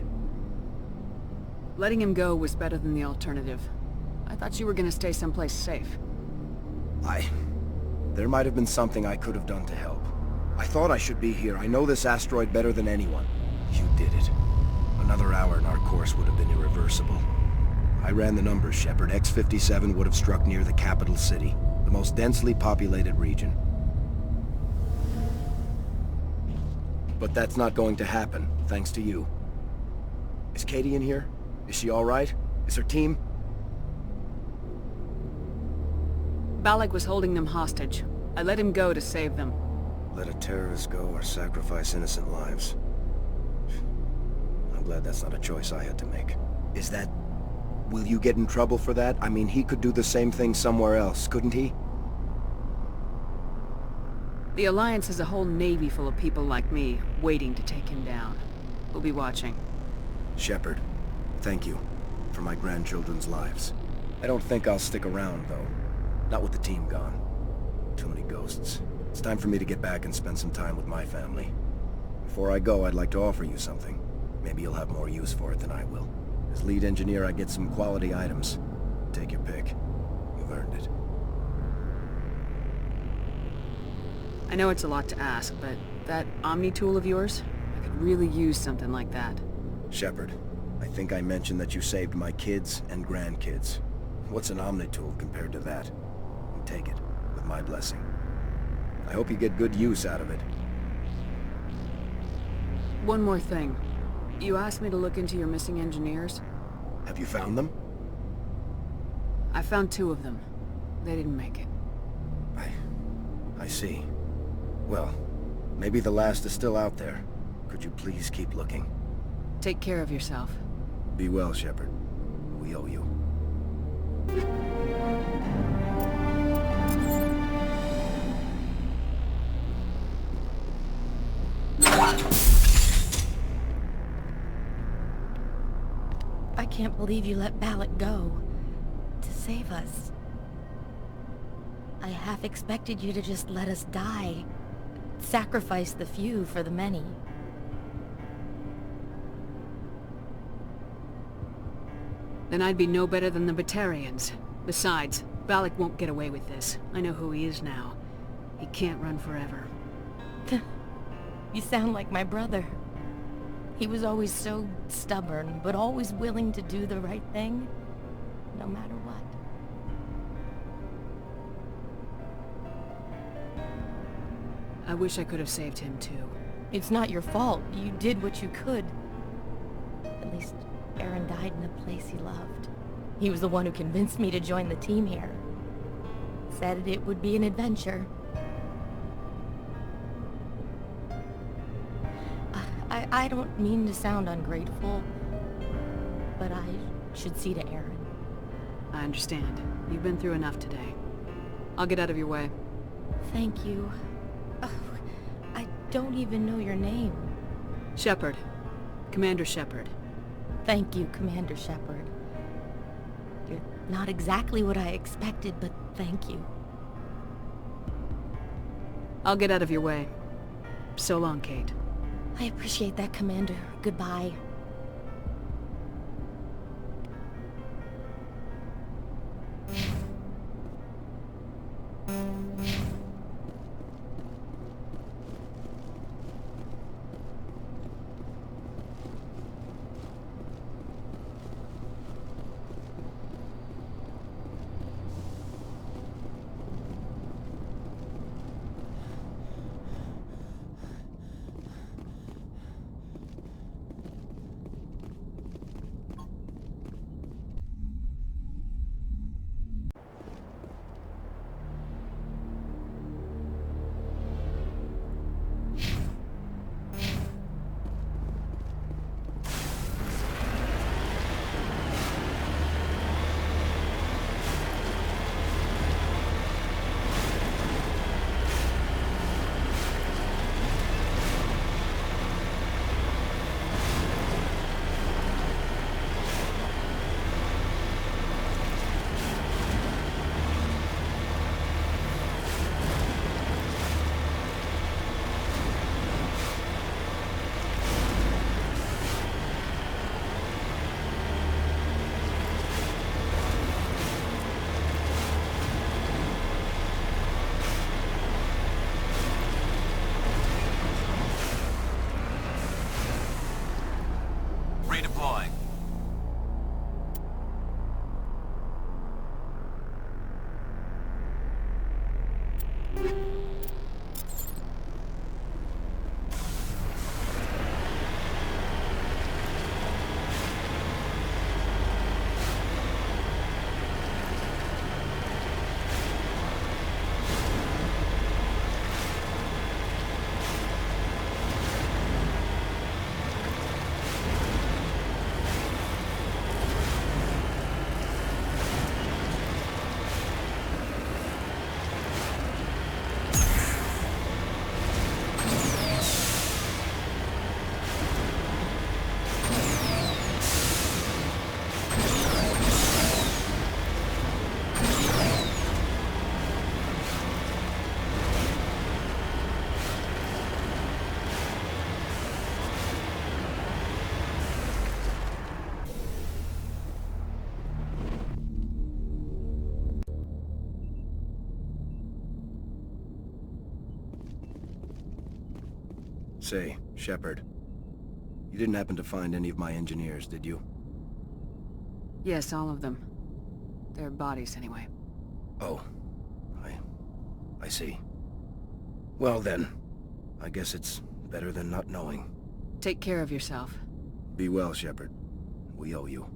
Letting him go was better than the alternative. I thought you were gonna stay someplace safe. There might have been something I could have done to help. I thought I should be here. I know this asteroid better than anyone. You did it. Another hour and our course would have been irreversible. I ran the numbers, Shepard. X-57 would have struck near the capital city, the most densely populated region. But that's not going to happen, thanks to you. Is Katie in here? Is she all right? Is her team? Balak was holding them hostage. I let him go to save them. Let a terrorist go or sacrifice innocent lives. I'm glad that's not a choice I had to make. Is that... Will you get in trouble for that? I mean, he could do the same thing somewhere else, couldn't he? The Alliance has a whole navy full of people like me, waiting to take him down. We'll be watching. Shepard, thank you for my grandchildren's lives. I don't think I'll stick around, though. Not with the team gone. Too many ghosts. It's time for me to get back and spend some time with my family. Before I go, I'd like to offer you something. Maybe you'll have more use for it than I will. As lead engineer, I get some quality items. Take your pick. You've earned it. I know it's a lot to ask, but that Omni tool of yours? I could really use something like that. Shepard, I think I mentioned that you saved my kids and grandkids. What's an Omni tool compared to that? Take it, with my blessing. I hope you get good use out of it. One more thing. You asked me to look into your missing engineers? Have you found them? I found 2 of them. They didn't make it. I see. Well, maybe the last is still out there. Could you please keep looking? Take care of yourself. Be well, Shepard. We owe you. I can't believe you let Balak go. To save us. I half expected you to just let us die. Sacrifice the few for the many. Then I'd be no better than the Batarians. Besides, Balak won't get away with this. I know who he is now. He can't run forever. You sound like my brother. He was always so stubborn, but always willing to do the right thing, no matter what. I wish I could have saved him too. It's not your fault. You did what you could. At least Aaron died in a place he loved. He was the one who convinced me to join the team here. Said it would be an adventure. I don't mean to sound ungrateful, but I should see to Aaron. I understand. You've been through enough today. I'll get out of your way. Thank you. I don't even know your name. Shepard. Commander Shepard. Thank you, Commander Shepard. You're not exactly what I expected, but thank you. I'll get out of your way. So long, Kate. I appreciate that, Commander. Goodbye. Say, Shepard, you didn't happen to find any of my engineers, did you? Yes, all of them. Their bodies, anyway. Oh. I see. Well then, I guess it's better than not knowing. Take care of yourself. Be well, Shepard. We owe you.